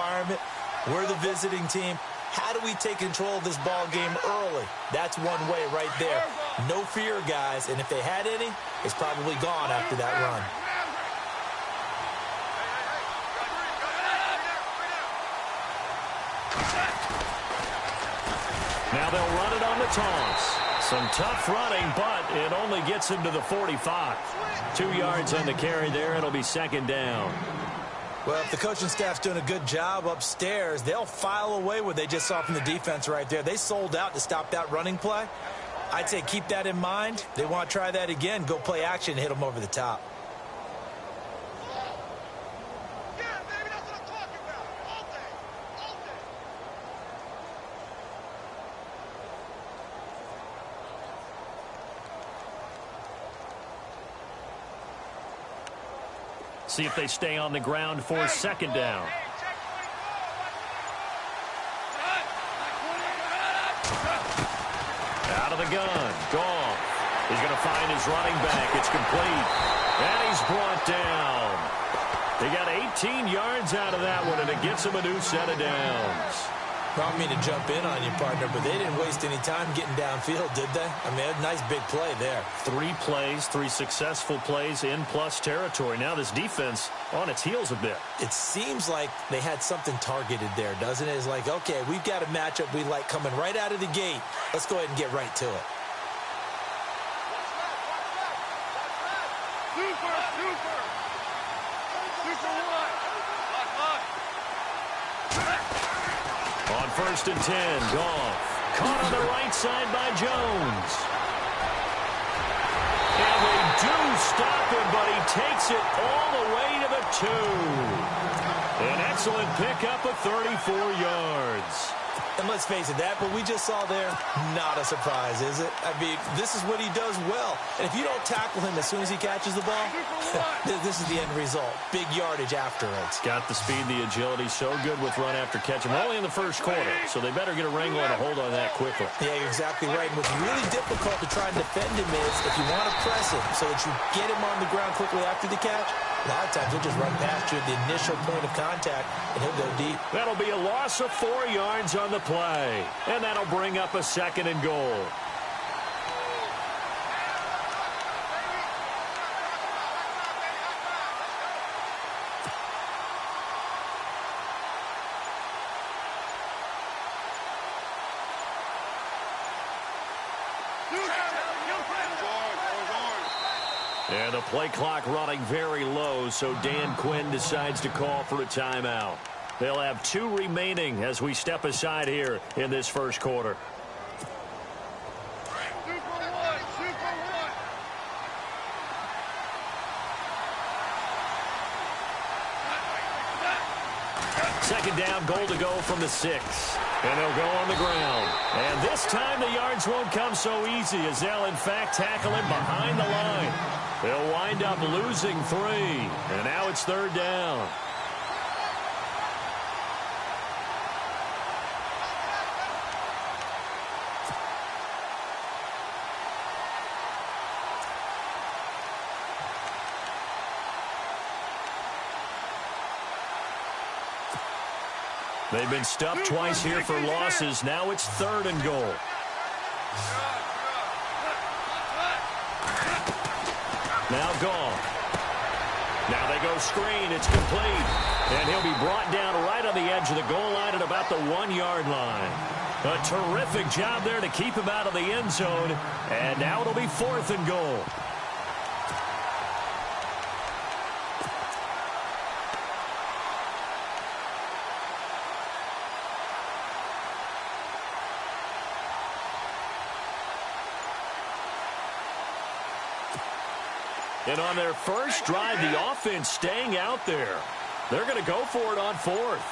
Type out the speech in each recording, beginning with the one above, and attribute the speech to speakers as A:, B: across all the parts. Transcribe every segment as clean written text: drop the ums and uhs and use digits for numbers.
A: environment. We're the visiting team. How do we take control of this ball game early? That's one way right there. No fear, guys, and if they had any, it's probably gone after that run.
B: Now they'll run it on the toss. Some tough running, but it only gets him to the 45. 2 yards on the carry there. It'll be second down.
A: Well, if the coaching staff's doing a good job upstairs, they'll file away what they just saw from the defense right there. They sold out to stop that running play. I'd say keep that in mind. They want to try that again. Go play action and hit them over the top.
B: See if they stay on the ground for second down. Out of the gun. Goff. He's going to find his running back. It's complete. And he's brought down. They got 18 yards out of that one, and it gets him a new set of downs.
A: I don't mean to jump in on you, partner, but they didn't waste any time getting downfield, did they? I mean, a nice big play there.
B: 3 plays, 3 successful plays in plus territory. Now this defense on its heels a bit.
A: It seems like they had something targeted there, doesn't it? It's like, okay, we've got a matchup we like coming right out of the gate. Let's go ahead and get right to it.
B: On 1st and 10, Goff. Caught on the right side by Jones. And they do stop him, but he takes it all the way to the 2. An excellent pickup of 34 yards.
A: And let's face it, that what we just saw there, not a surprise, is it? I mean, this is what he does well. And if you don't tackle him as soon as he catches the ball, this is the end result. Big yardage afterwards.
B: Got the speed, the agility, so good with run after catch. We're only in the first quarter, so they better get a wrangle and a hold on that quickly.
A: Yeah, you're exactly right. And what's really difficult to try and defend him is if you want to press him so that you get him on the ground quickly after the catch, a lot of times he'll just run past you at the initial point of contact, and he'll go deep.
B: That'll be a loss of 4 yards on the play, and that'll bring up a 2nd and goal. And the play clock running very low, so Dan Quinn decides to call for a timeout. They'll have 2 remaining as we step aside here in this first quarter. Second down, goal to go from the 6. And they'll go on the ground. And this time the yards won't come so easy as they'll, in fact, tackle him behind the line. They'll wind up losing 3. And now it's 3rd down. They've been stuffed twice here for losses. Now it's 3rd and goal. Now Goff. Now they go screen. It's complete. And he'll be brought down right on the edge of the goal line at about the 1-yard line. A terrific job there to keep him out of the end zone. And now it'll be 4th and goal. And on their first drive, the offense staying out there. They're going to go for it on 4th.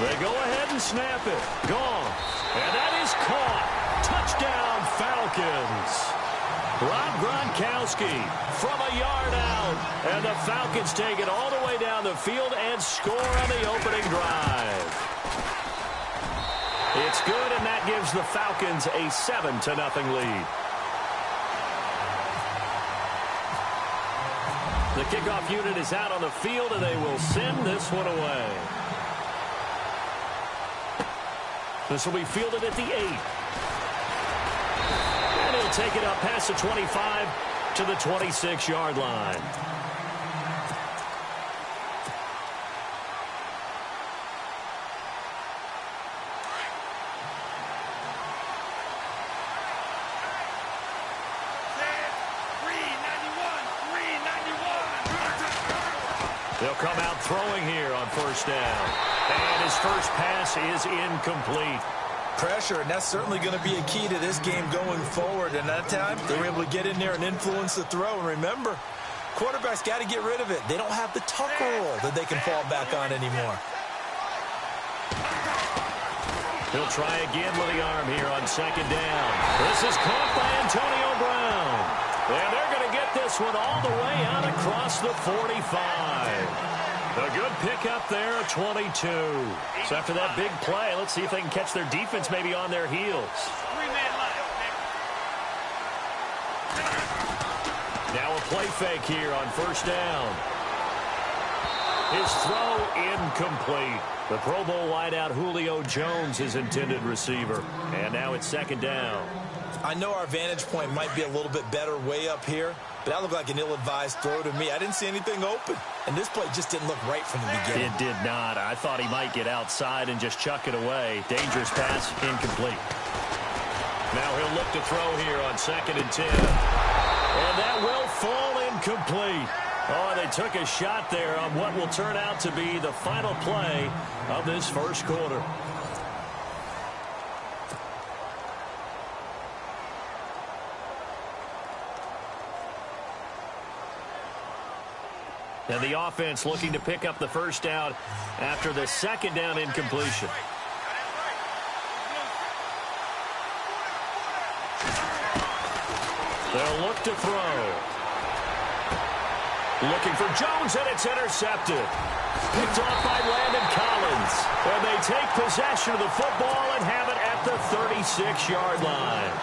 B: They go ahead and snap it. Gone. And that is caught. Touchdown, Falcons. Rob Gronkowski from a yard out. And the Falcons take it all the way down the field and score on the opening drive. It's good, and that gives the Falcons a 7-0 lead. The kickoff unit is out on the field, and they will send this one away. This will be fielded at the 8. And he'll take it up past the 25 to the 26-yard line. They'll come out throwing here on first down. And his first pass is incomplete.
A: Pressure, and that's certainly going to be a key to this game going forward. And that time, they were able to get in there and influence the throw. And remember, quarterbacks got to get rid of it. They don't have the tucker roll that they can fall back on anymore.
B: He'll try again with the arm here on second down. This is caught by Antonio Brown. And they're going to get this one all the way out across the 45. A good pickup there at 22. So after that big play, let's see if they can catch their defense maybe on their heels. Now a play fake here on first down. His throw incomplete. The Pro Bowl wideout Julio Jones is intended receiver. And now it's second down.
A: I know our vantage point might be a little bit better way up here, but that looked like an ill-advised throw to me. I didn't see anything open, and this play just didn't look right from the beginning.
B: It did not. I thought he might get outside and just chuck it away. Dangerous pass, incomplete. Now he'll look to throw here on second and 10. And that will fall incomplete. Oh, they took a shot there on what will turn out to be the final play of this first quarter. And the offense looking to pick up the first down after the second down incompletion. They'll look to throw. Looking for Jones, and it's intercepted. Picked off by Landon Collins. And they take possession of the football and have it at the 36-yard line.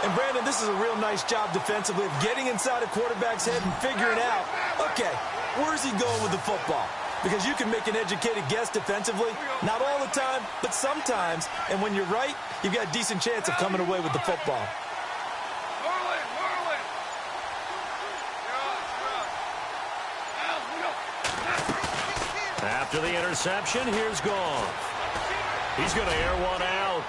A: And, Brandon, this is a real nice job defensively of getting inside a quarterback's head and figuring out, okay, where's he going with the football? Because you can make an educated guess defensively, not all the time, but sometimes. And when you're right, you've got a decent chance of coming away with the football.
B: After the interception, here's Goff. He's going to air one out.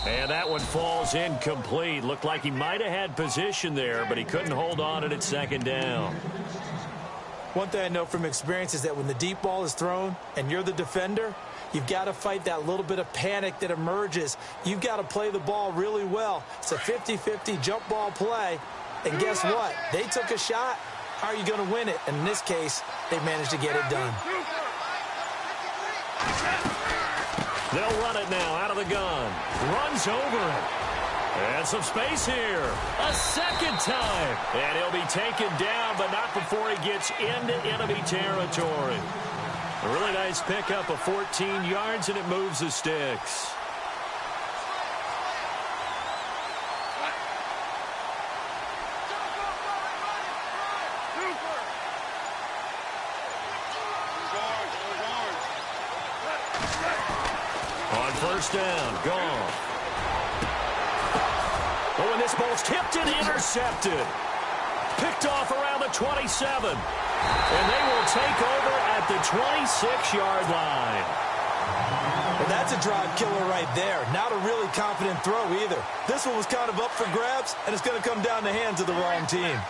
B: And that one falls incomplete. Looked like he might have had position there, but he couldn't hold on to it at second down.
A: One thing I know from experience is that when the deep ball is thrown and you're the defender, you've got to fight that little bit of panic that emerges. You've got to play the ball really well. It's a 50-50 jump ball play. And guess what? They took a shot. How are you going to win it? And in this case, they managed to get it done.
B: They'll run it now out of the gun. Runs over it. And some space here. A second time. And he'll be taken down, but not before he gets into enemy territory. A really nice pickup of 14 yards, and it moves the sticks. First down, gone. Oh, and this ball's tipped and intercepted. Picked off around the 27. And they will take over at the 26-yard line.
A: Well, that's a drive killer right there. Not a really confident throw either. This one was kind of up for grabs, and it's going to come down the hands of the wrong team.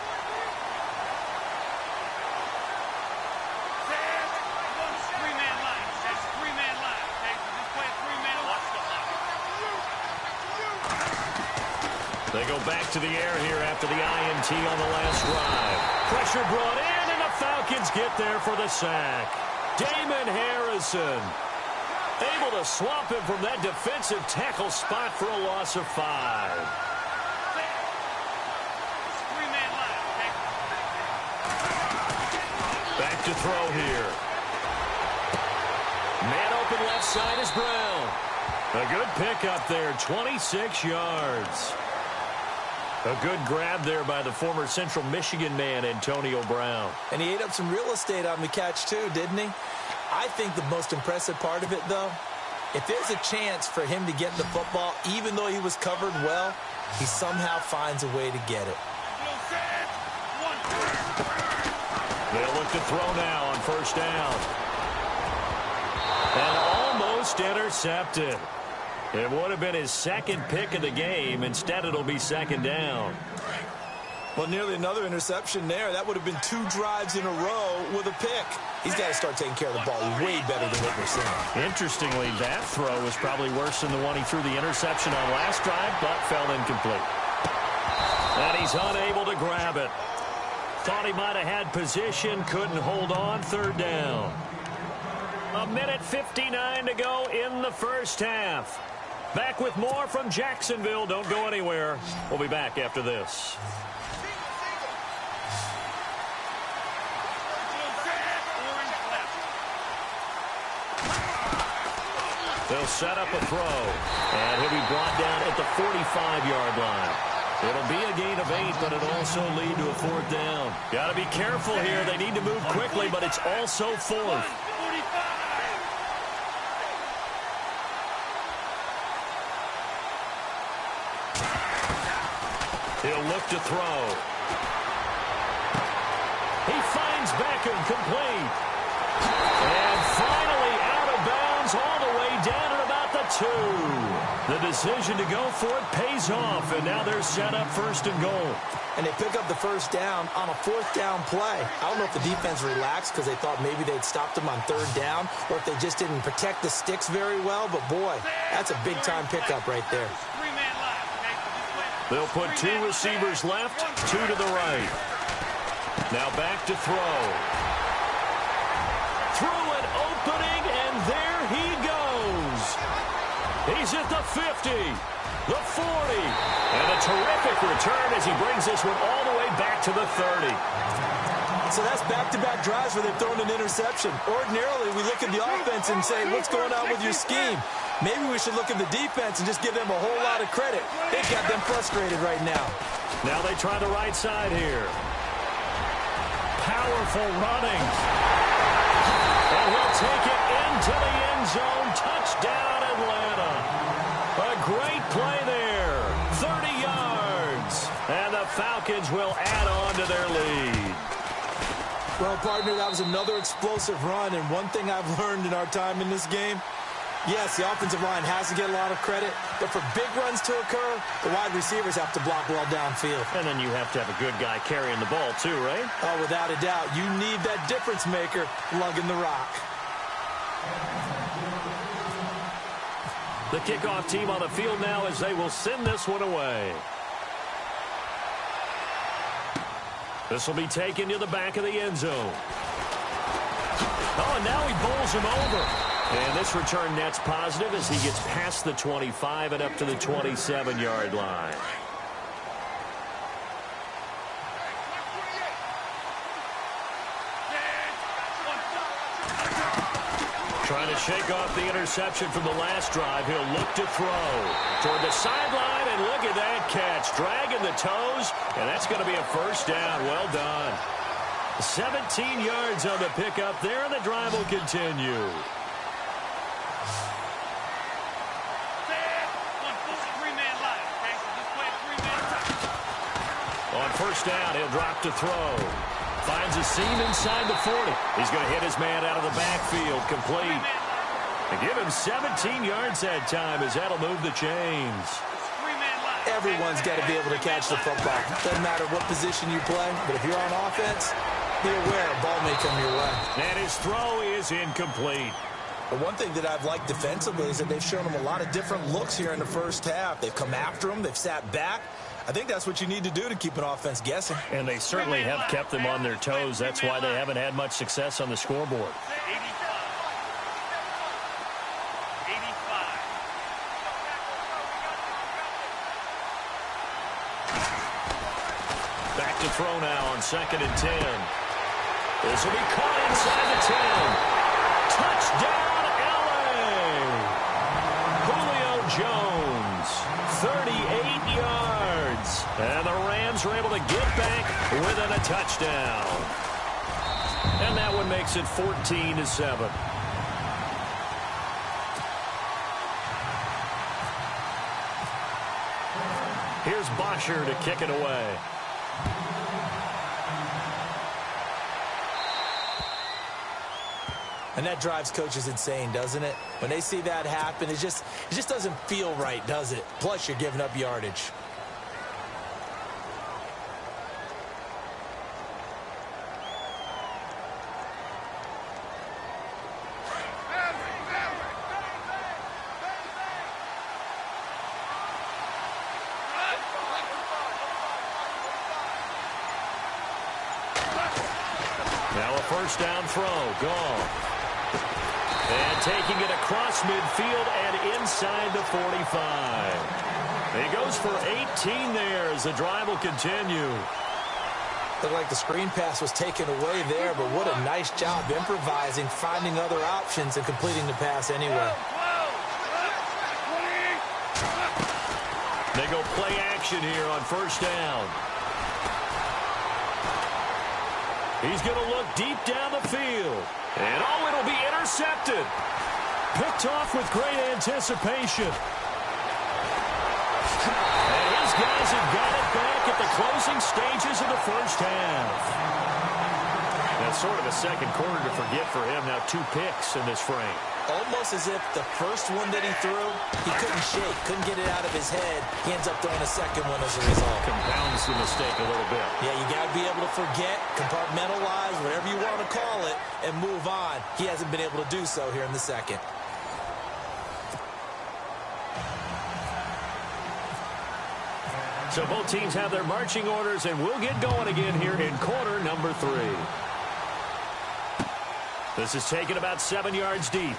B: They go back to the air here after the INT on the last drive. Pressure brought in, and the Falcons get there for the sack. Damon Harrison able to swamp him from that defensive tackle spot for a loss of 5. Back to throw here. Man open left side is Brown. A good pickup there, 26 yards. A good grab there by the former Central Michigan man, Antonio Brown.
A: And he ate up some real estate on the catch, too, didn't he? I think the most impressive part of it, though, if there's a chance for him to get the football, even though he was covered well, he somehow finds a way to get it.
B: They'll look to throw now on first down. And almost intercepted. It would have been his second pick of the game. Instead, it'll be second down.
A: Well, nearly another interception there. That would have been 2 drives in a row with a pick. He's got to start taking care of the ball way better than what we're seeing.
B: Interestingly, that throw was probably worse than the one he threw the interception on last drive, but fell incomplete. And he's unable to grab it. Thought he might have had position, couldn't hold on, third down. 1:59 to go in the first half. Back with more from Jacksonville. Don't go anywhere. We'll be back after this. They'll set up a throw, and he'll be brought down at the 45-yard line. It'll be a gain of 8, but it'll also lead to a fourth down. Got to be careful here. They need to move quickly, but it's also fourth. He'll look to throw. He finds Beckham complete. And finally out of bounds all the way down at about the 2. The decision to go for it pays off, and now they're set up first and goal.
A: And they pick up the first down on a fourth down play. I don't know if the defense relaxed because they thought maybe they'd stopped them on third down, or if they just didn't protect the sticks very well. But, boy, that's a big-time pickup right there.
B: They'll put 2 receivers left, 2 to the right. Now back to throw. Through an opening, and there he goes. He's at the 50, the 40, and a terrific return as he brings this one all the way back to the 30.
A: So that's back-to-back drives where they've thrown an interception. Ordinarily, we look at the offense and say, what's going on with your scheme? Maybe we should look at the defense and just give them a whole lot of credit. They've got them frustrated right now.
B: Now they try the right side here. Powerful running. And he'll take it into the end zone. Touchdown, Atlanta. A great play there. 30 yards. And the Falcons will add on to their lead.
A: Well, partner, that was another explosive run. And one thing I've learned in our time in this game, yes, the offensive line has to get a lot of credit, but for big runs to occur, the wide receivers have to block well downfield.
B: And then you have to have a good guy carrying the ball too, right?
A: Oh, without a doubt. You need that difference maker lugging the rock.
B: The kickoff team on the field now as they will send this one away. This will be taken to the back of the end zone. Oh, and now he bowls him over. And this return net's positive as he gets past the 25 and up to the 27-yard line. Trying to shake off the interception from the last drive. He'll look to throw toward the sideline, and look at that catch. Dragging the toes, and that's going to be a first down. Well done. 17 yards on the pickup there, and the drive will continue. On first down, he'll drop to throw. Finds a seam inside the 40. He's going to hit his man out of the backfield. Complete. They give him 17 yards that time as that'll move the chains.
A: Everyone's got to be able to catch the football. Doesn't matter what position you play, but if you're on offense, be aware a ball may come your way.
B: And his throw is incomplete.
A: But one thing that I've liked defensively is that they've shown him a lot of different looks here in the first half. They've come after him. They've sat back. I think that's what you need to do to keep an offense guessing.
B: And they certainly have kept them on their toes. That's why they haven't had much success on the scoreboard. Back to throw now on 2nd and 10. This will be caught inside the 10. Touchdown, L.A. Julio Jones, 38 yards. And the Rams are able to get back within a touchdown. And that one makes it 14-7. Here's Bosher to kick it away.
A: And that drives coaches insane, doesn't it? When they see that happen, it just doesn't feel right, does it? Plus, you're giving up yardage.
B: Now a first down throw, gone. And taking it across midfield and inside the 45. He goes for 18 there as the drive will continue.
A: Looked like the screen pass was taken away there, but what a nice job improvising, finding other options, and completing the pass anyway.
B: They go play action here on first down. He's going to look deep down the field. And oh, it'll be intercepted. Picked off with great anticipation. And his guys have got it back at the closing stages of the first half. That's sort of a second quarter to forget for him. Now 2 picks in this frame.
A: Almost as if the first one that he threw, he couldn't shake, couldn't get it out of his head. He ends up throwing a second one as a result.
B: Compounds the mistake a little bit.
A: Yeah, you got to be able to forget, compartmentalize, whatever you want to call it, and move on. He hasn't been able to do so here in the second.
B: So both teams have their marching orders, and we'll get going again here in quarter number 3. This is taken about 7 yards deep.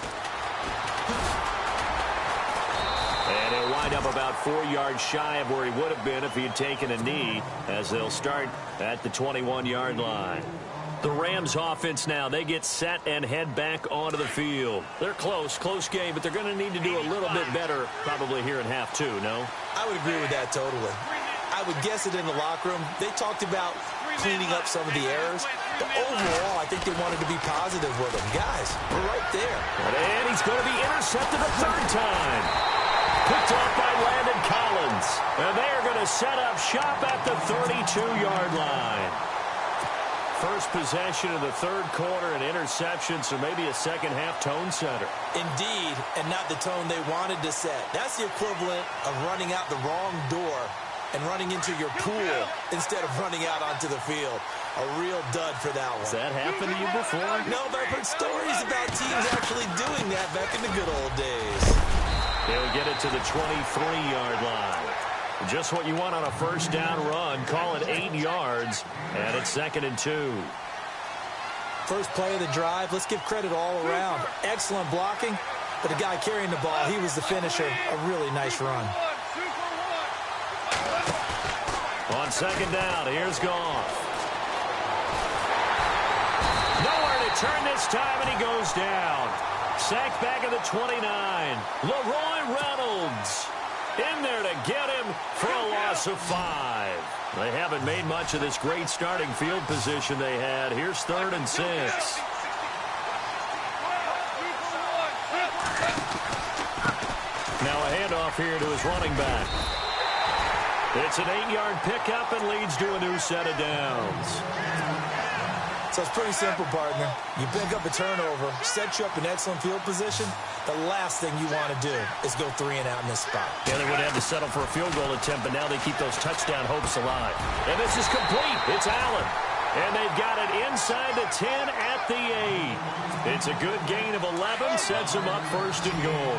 B: And he'll wind up about 4 yards shy of where he would have been if he had taken a knee, as they'll start at the 21-yard line. The Rams offense now, they get set and head back onto the field. They're close game, but they're going to need to do a little bit better probably here in half 2, no?
A: I would agree with that totally. I would guess it in the locker room. They talked about cleaning up some of the errors, but overall, I think they wanted to be positive with them. Guys, we're right there.
B: And he's going to be intercepted a 3rd time. Picked off by Landon Collins. And they're going to set up shop at the 32-yard line. First possession of the 3rd quarter, an interception, so maybe a second-half tone setter.
A: Indeed, and not the tone they wanted to set. That's the equivalent of running out the wrong door and running into your pool instead of running out onto the field. A real dud for that one.
B: Has that happened to you before?
A: No, but I've heard stories about teams actually doing that back in the good old days.
B: They'll get it to the 23-yard line. Just what you want on a first down run. Call it 8 yards, and it's 2nd and 2.
A: First play of the drive. Let's give credit all around. Excellent blocking, but the guy carrying the ball, he was the finisher. A really nice run.
B: On 2nd down, here's Goff. Nowhere to turn this time, and he goes down. Sacked back at the 29. Leroy Reynolds in there to get him for a loss of 5. They haven't made much of this great starting field position they had. Here's 3rd and 6. Now a handoff here to his running back. It's an 8-yard pickup and leads to a new set of downs.
A: So it's pretty simple, partner. You pick up a turnover, set you up in excellent field position. The last thing you want to do is go 3 and out in this spot.
B: Yeah, they would have to settle for a field goal attempt, but now they keep those touchdown hopes alive. And this is complete. It's Allen. And they've got it inside the 10 at the 8. It's a good gain of 11, sets them up 1st and goal.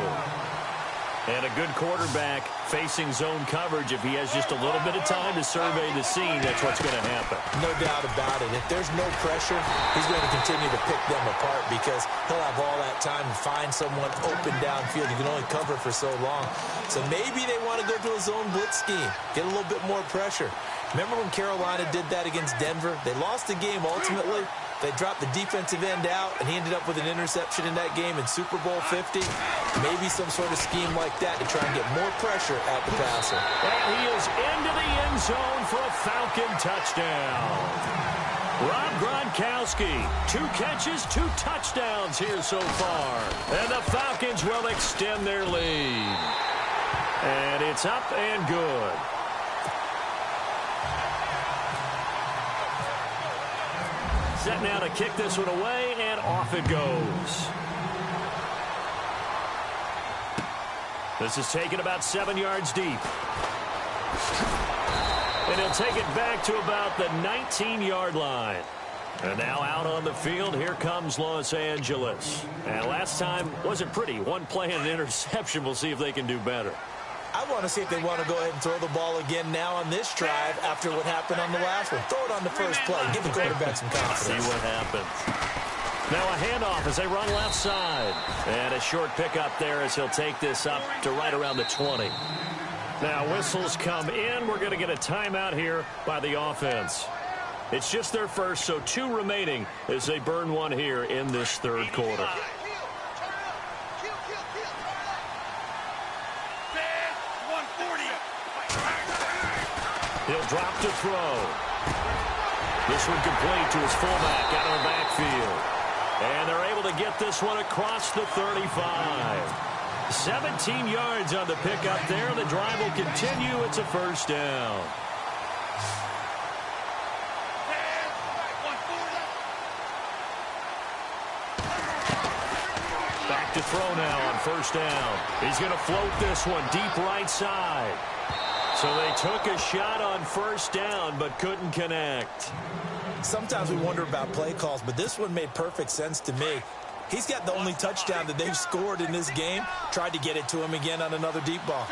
B: And a good quarterback facing zone coverage. If he has just a little bit of time to survey the scene, that's what's going to happen.
A: No doubt about it. If there's no pressure, he's going to continue to pick them apart because he'll have all that time to find someone open downfield. You can only cover for so long. So maybe they want to go to a zone blitz scheme, get a little bit more pressure. Remember when Carolina did that against Denver? They lost the game ultimately. They dropped the defensive end out, and he ended up with an interception in that game in Super Bowl 50. Maybe some sort of scheme like that to try and get more pressure at the passer.
B: And he is into the end zone for a Falcon touchdown. Rob Gronkowski, 2 catches, 2 touchdowns here so far. And the Falcons will extend their lead. And it's up and good. Set now to kick this one away, and off it goes. This is taken about 7 yards deep. And he'll take it back to about the 19-yard line. And now out on the field, here comes Los Angeles. And last time wasn't pretty. 1 play and an interception. We'll see if they can do better.
A: I want to see if they want to go ahead and throw the ball again now on this drive after what happened on the last one. Throw it on the first play. Give the quarterback some confidence.
B: See what happens. Now a handoff as they run left side. And a short pickup there as he'll take this up to right around the 20. Now whistles come in. We're going to get a timeout here by the offense. It's just their first, so 2 remaining as they burn one here in this third quarter. He'll drop to throw. This one complete to his fullback out of the backfield. And they're able to get this one across the 35. 17 yards on the pickup there. The drive will continue. It's a first down. Back to throw now on first down. He's going to float this one deep right side. So they took a shot on first down but couldn't connect.
A: Sometimes we wonder about play calls, but this one made perfect sense to me. He's got the only touchdown that they've scored in this game. Tried to get it to him again on another deep ball.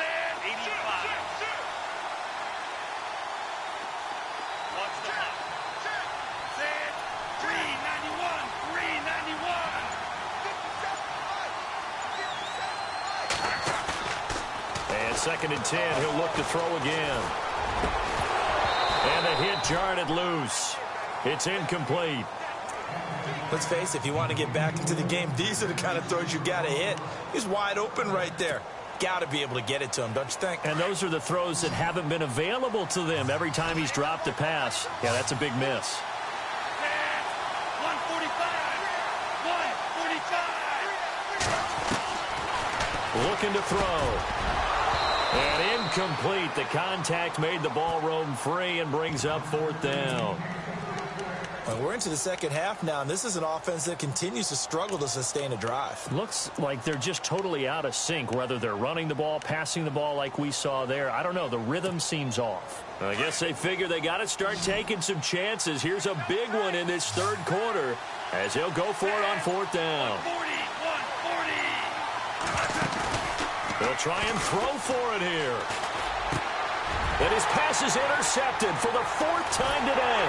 B: Second and 10, he'll look to throw again. And the hit jarred it loose. It's incomplete.
A: Let's face it, if you want to get back into the game, these are the kind of throws you got to hit. He's wide open right there. Got to be able to get it to him, don't you think?
B: And those are the throws that haven't been available to them every time he's dropped a pass. Yeah, that's a big miss. 145. Looking to throw. And incomplete. The contact made the ball roam free and brings up 4th down.
A: Well, we're into the second half now, and this is an offense that continues to struggle to sustain a drive.
B: Looks like they're just totally out of sync, whether they're running the ball, passing the ball like we saw there. I don't know. The rhythm seems off. I guess they figure they got to start taking some chances. Here's a big one in this third quarter as he'll go for it on 4th down. 140. They'll try and throw for it here. And his pass is intercepted for the 4th time today.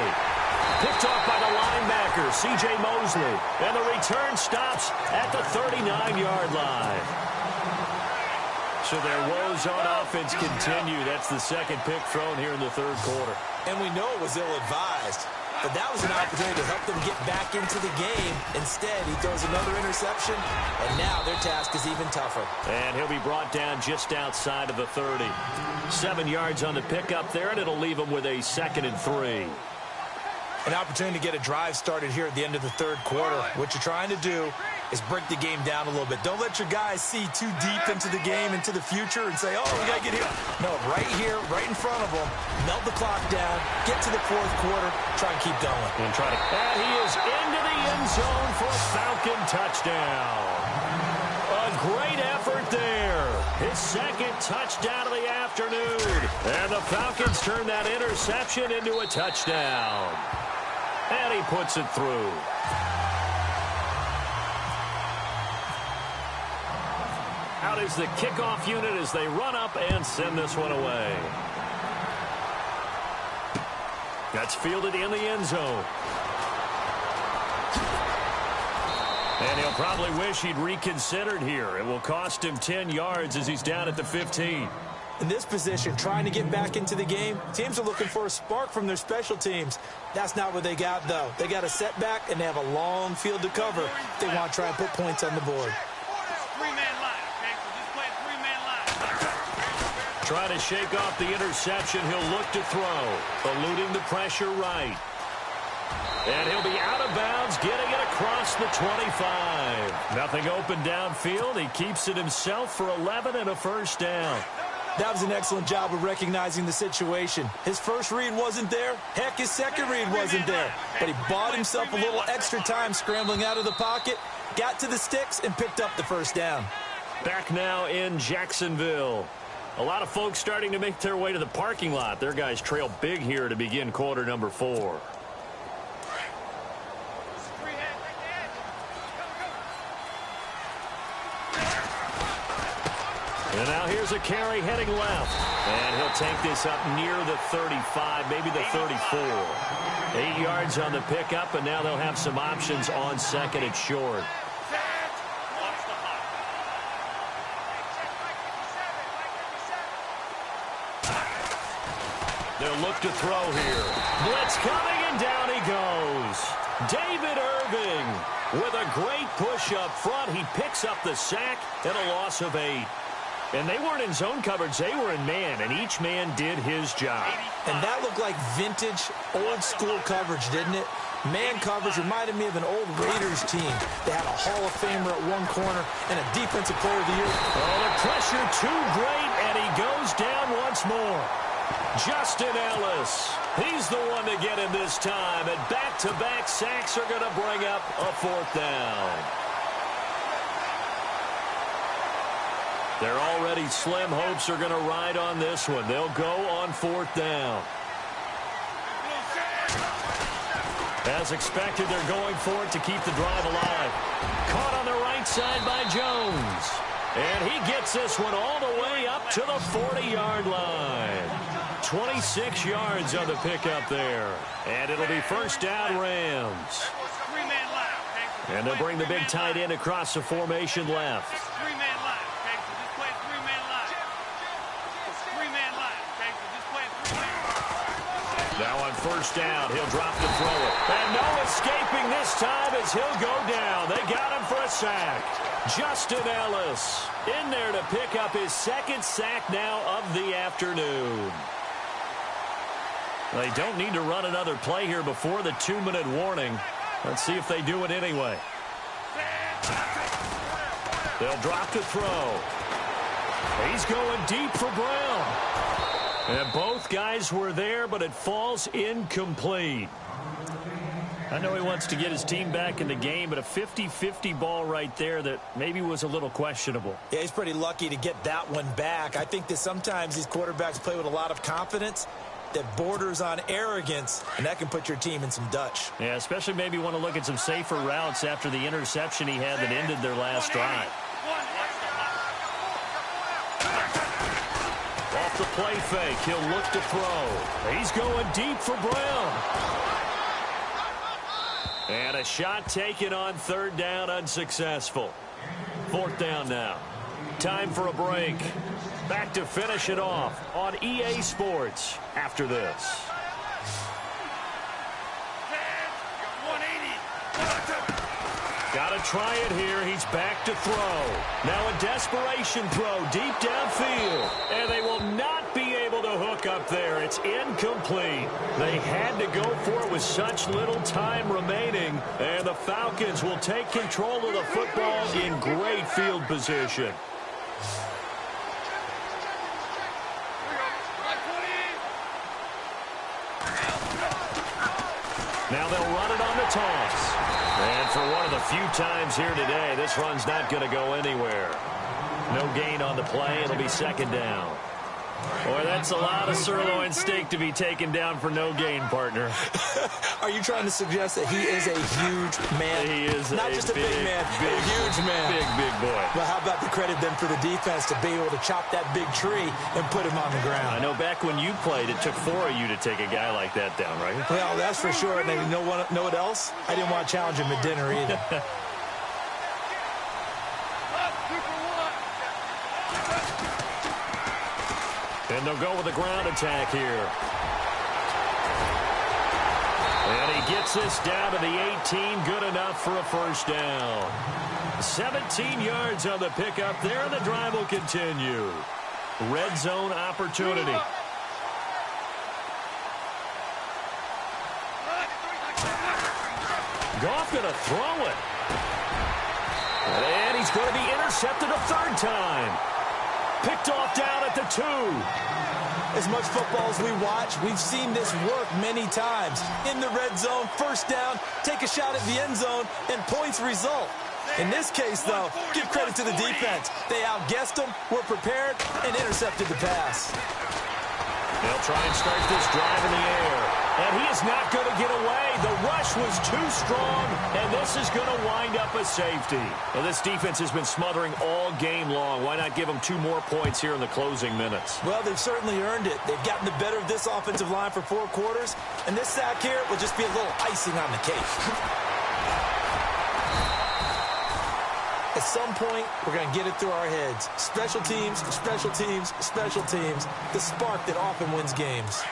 B: Picked off by the linebacker, C.J. Mosley. And the return stops at the 39-yard line. So their woes on offense continue. That's the second pick thrown here in the third quarter.
A: And we know it was ill-advised. But that was an opportunity to help them get back into the game. Instead, he throws another interception, and now their task is even tougher.
B: And he'll be brought down just outside of the 30. 7 yards on the pickup there, and it'll leave him with a 2nd and 3.
A: An opportunity to get a drive started here at the end of the third quarter. What you're trying to do is break the game down a little bit. Don't let your guys see too deep into the game, into the future, and say, oh, we got to get here. No, right here, right in front of them, melt the clock down, get to the fourth quarter, try and keep going.
B: And he is into the end zone for a Falcon touchdown. A great effort there. His 2nd touchdown of the afternoon. And the Falcons turn that interception into a touchdown. And he puts it through. Out is the kickoff unit as they run up and send this one away. That's fielded in the end zone. And he'll probably wish he'd reconsidered here. It will cost him 10 yards as he's down at the 15.
A: In this position, trying to get back into the game, teams are looking for a spark from their special teams. That's not what they got, though. They got a setback, and they have a long field to cover if they want to try and put points on the board.
B: Trying to shake off the interception. He'll look to throw. Eluding the pressure right. And he'll be out of bounds, getting it across the 25. Nothing open downfield. He keeps it himself for 11 and a first down.
A: That was an excellent job of recognizing the situation. His first read wasn't there. Heck, his second read wasn't there. But he bought himself a little extra time scrambling out of the pocket, got to the sticks, and picked up the first down.
B: Back now in Jacksonville. A lot of folks starting to make their way to the parking lot. Their guys trail big here to begin quarter number 4. And now here's a carry heading left. And he'll take this up near the 35, maybe the 34. 8 yards on the pickup, and now they'll have some options on second and short. They'll look to throw here. Blitz coming, and down he goes. David Irving with a great push up front. He picks up the sack and a loss of 8. And they weren't in zone coverage. They were in man, and each man did his job.
A: And that looked like vintage, old-school coverage, didn't it? Man coverage reminded me of an old Raiders team. They had a Hall of Famer at one corner and a Defensive Player of the Year.
B: Oh, the pressure too great, and he goes down once more. Justin Ellis. He's the one to get him this time, and back-to-back sacks are going to bring up a fourth down. Their already slim hopes are going to ride on this one. They'll go on fourth down. As expected, they're going for it to keep the drive alive. Caught on the right side by Jones. And he gets this one all the way up to the 40-yard line. 26 yards on the pickup there. And it'll be first down, Rams. And they'll bring the big tight end across the formation left. Now on first down, he'll drop the thrower. And no escaping this time as he'll go down. They got him for a sack. Justin Ellis in there to pick up his second sack now of the afternoon. They don't need to run another play here before the 2-minute warning. Let's see if they do it anyway. They'll drop the throw. He's going deep for Brown. And both guys were there, but it falls incomplete. I know he wants to get his team back in the game, but a 50-50 ball right there that maybe was a little questionable.
A: Yeah, he's pretty lucky to get that one back. I think that sometimes these quarterbacks play with a lot of confidence that borders on arrogance, and that can put your team in some Dutch.
B: Yeah, especially maybe want to look at some safer routes after the interception he had that ended their last drive. Off the play fake, he'll look to throw. He's going deep for Brown. And a shot taken on third down, unsuccessful. Fourth down now. Time for a break. Back to finish it off on EA Sports after this. Got to try it here. He's back to throw. Now a desperation throw deep downfield. And they will not be able to hook up there. It's incomplete. They had to go for it with such little time remaining. And the Falcons will take control of the football in great field position. Now they'll run it on the toss. And for one of the few times here today, this run's not going to go anywhere. No gain on the play. It'll be second down. Boy, that's a lot of sirloin steak to be taken down for no gain, partner.
A: Are you trying to suggest that he is a huge man?
B: He is
A: not just a big man,
B: big,
A: a huge man.
B: Big boy.
A: Well, how about the credit then for the defense to be able to chop that big tree and put him on the ground?
B: I know back when you played, it took 4 of you to take a guy like that down, right?
A: Well, that's for sure. And you know what else? I didn't want to challenge him at dinner either.
B: And they'll go with a ground attack here. And he gets this down to the 18, good enough for a first down. 17 yards on the pickup there, and the drive will continue. Red zone opportunity. Goff going to throw it. And he's going to be intercepted a third time. Picked off down at the 2.
A: As much football as we watch, we've seen this work many times. In the red zone, first down, take a shot at the end zone, and points result. In this case, though, give credit to the defense. They outguessed them, were prepared, and intercepted the pass.
B: They'll try and start this drive in the air. And he is not going to get away. The rush was too strong, and this is going to wind up a safety. Well, this defense has been smothering all game long. Why not give them 2 more points here in the closing minutes?
A: Well, they've certainly earned it. They've gotten the better of this offensive line for 4 quarters, and this sack here will just be a little icing on the cake. At some point, we're going to get it through our heads. Special teams, special teams, special teams. The spark that often wins games.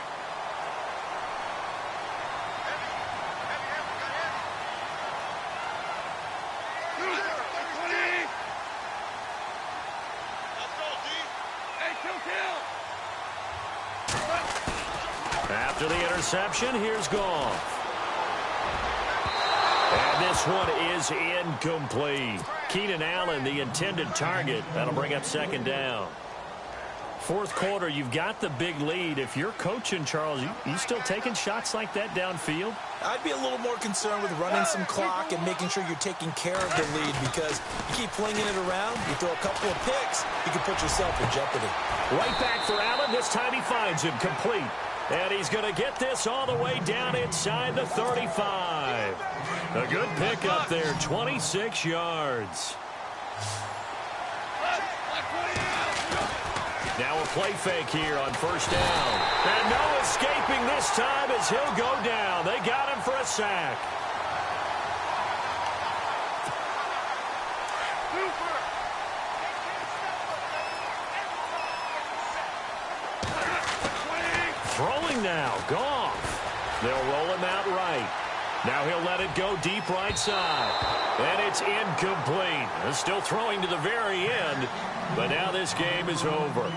B: After the interception, here's Goff. And this one is incomplete. Keenan Allen, the intended target. That'll bring up second down. Fourth quarter, you've got the big lead. If you're coaching, Charles, you still taking shots like that downfield?
A: I'd be a little more concerned with running some clock and making sure you're taking care of the lead, because you keep flinging it around, you throw a couple of picks, you can put yourself in jeopardy.
B: Right back for Allen. This time he finds him complete. And he's going to get this all the way down inside the 35. A good pick up there, 26 yards. Now a play fake here on first down. And no escaping this time as he'll go down. They got him for a sack. Throwing now, Goff. They'll roll him out right. Now he'll let it go deep right side. And it's incomplete. They're still throwing to the very end, but now this game is over.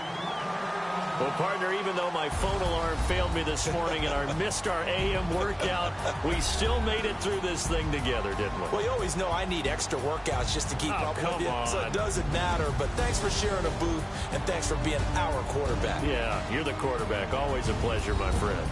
B: Well, partner, even though my phone alarm failed me this morning and I missed our AM workout, we still made it through this thing together, didn't we?
A: Well, you always know I need extra workouts just to keep up with you, so it doesn't matter. But thanks for sharing a booth, and thanks for being our quarterback.
B: Yeah, you're the quarterback. Always a pleasure, my friend.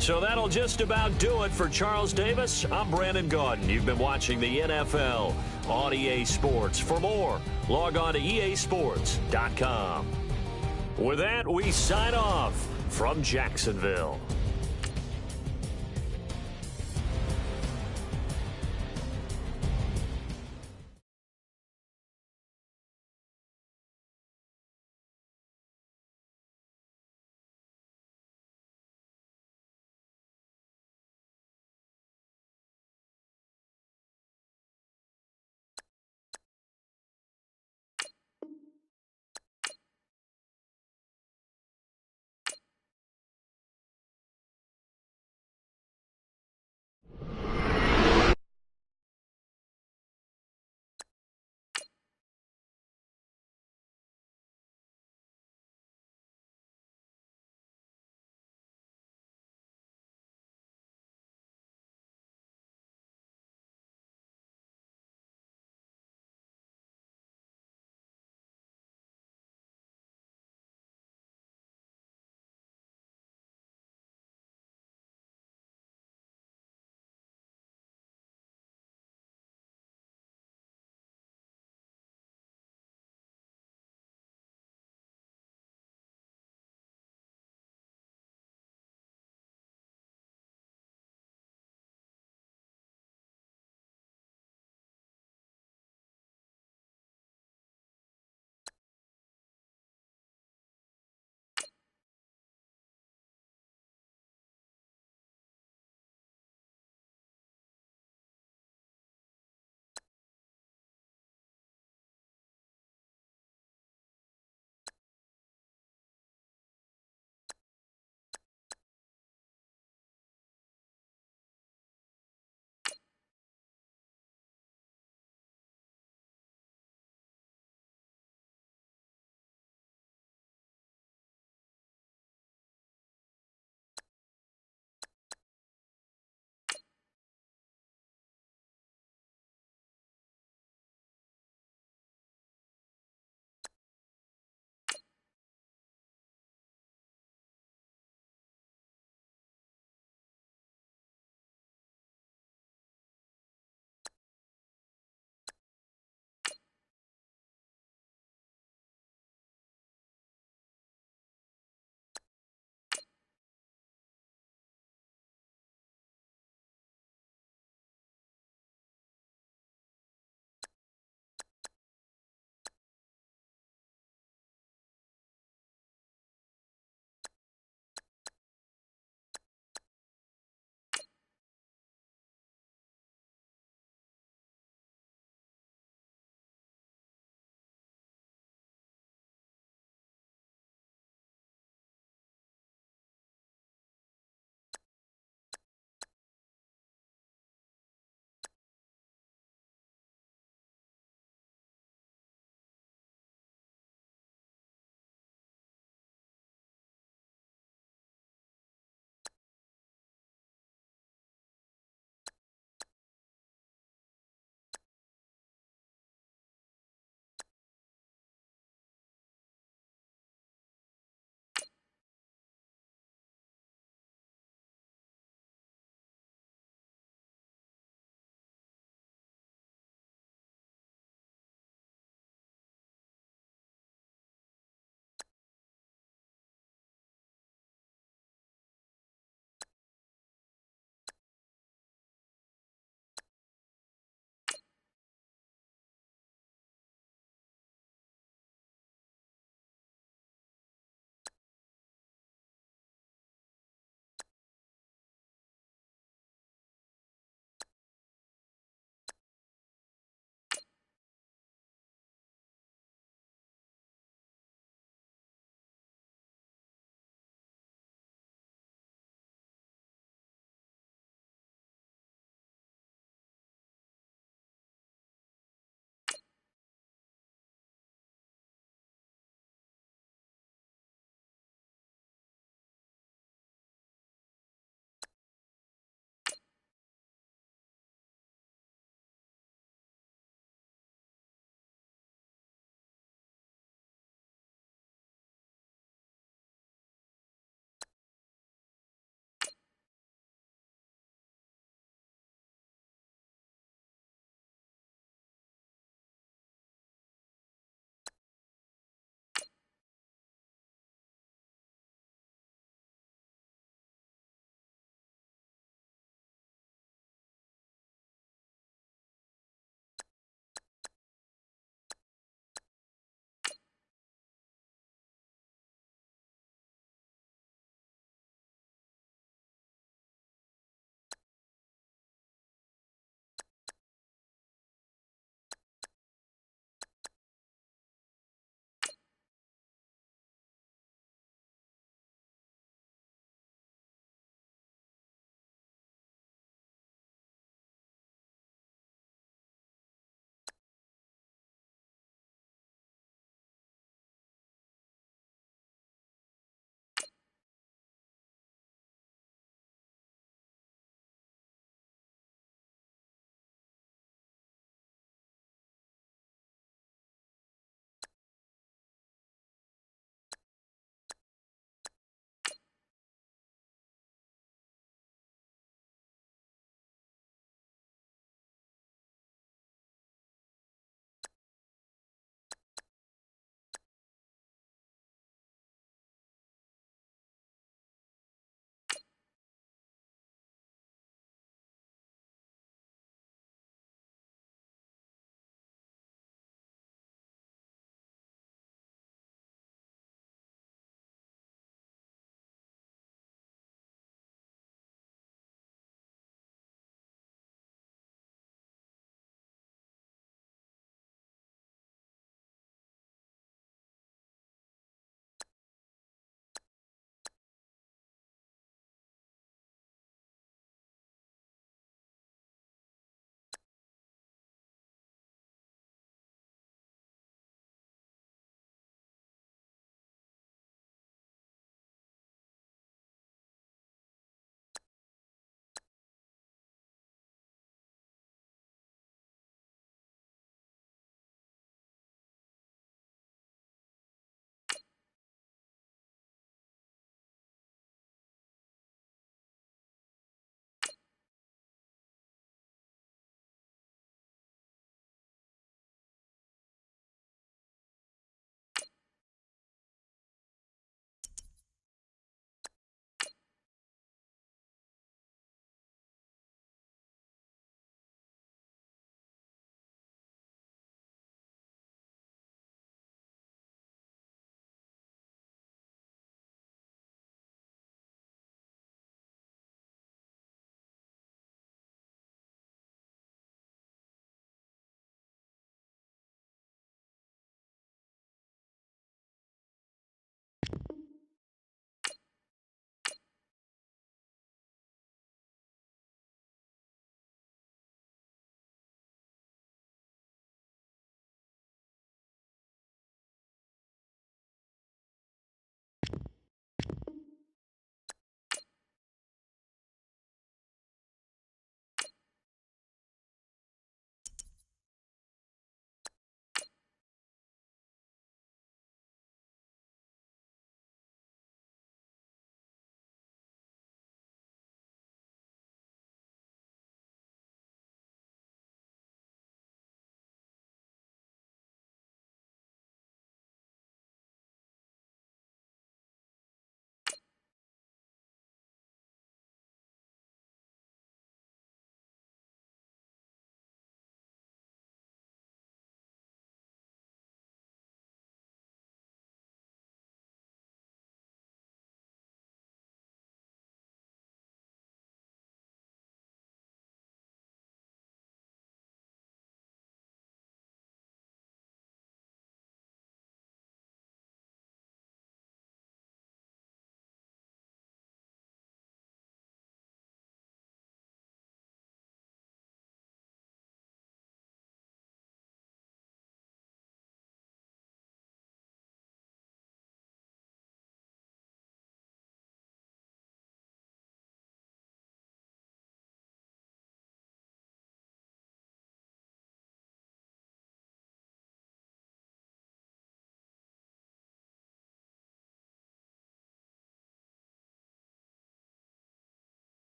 B: So that'll just about do it for Charles Davis. I'm Brandon Gaudin. You've been watching the NFL on EA Sports. For more, log on to easports.com. With that, we sign off from Jacksonville.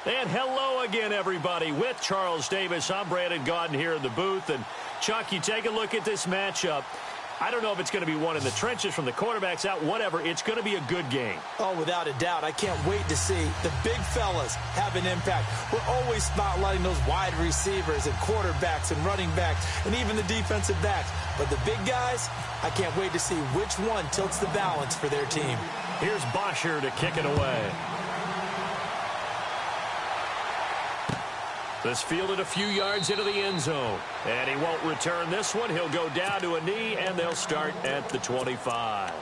B: And hello again, everybody. With Charles Davis, I'm Brandon Gaudin here in the booth. And, Chuck, you take a look at this matchup. I don't know if it's going to be one in the trenches from the quarterbacks out, whatever. It's going to be a good game.
A: Oh, without a doubt. I can't wait to see the big fellas have an impact. We're always spotlighting those wide receivers and quarterbacks and running backs and even the defensive backs. But the big guys, I can't wait to see which one tilts the balance for their team.
B: Here's Bosher to kick it away. This fielded a few yards into the end zone. And he won't return this one. He'll go down to a knee, and they'll start at the 25.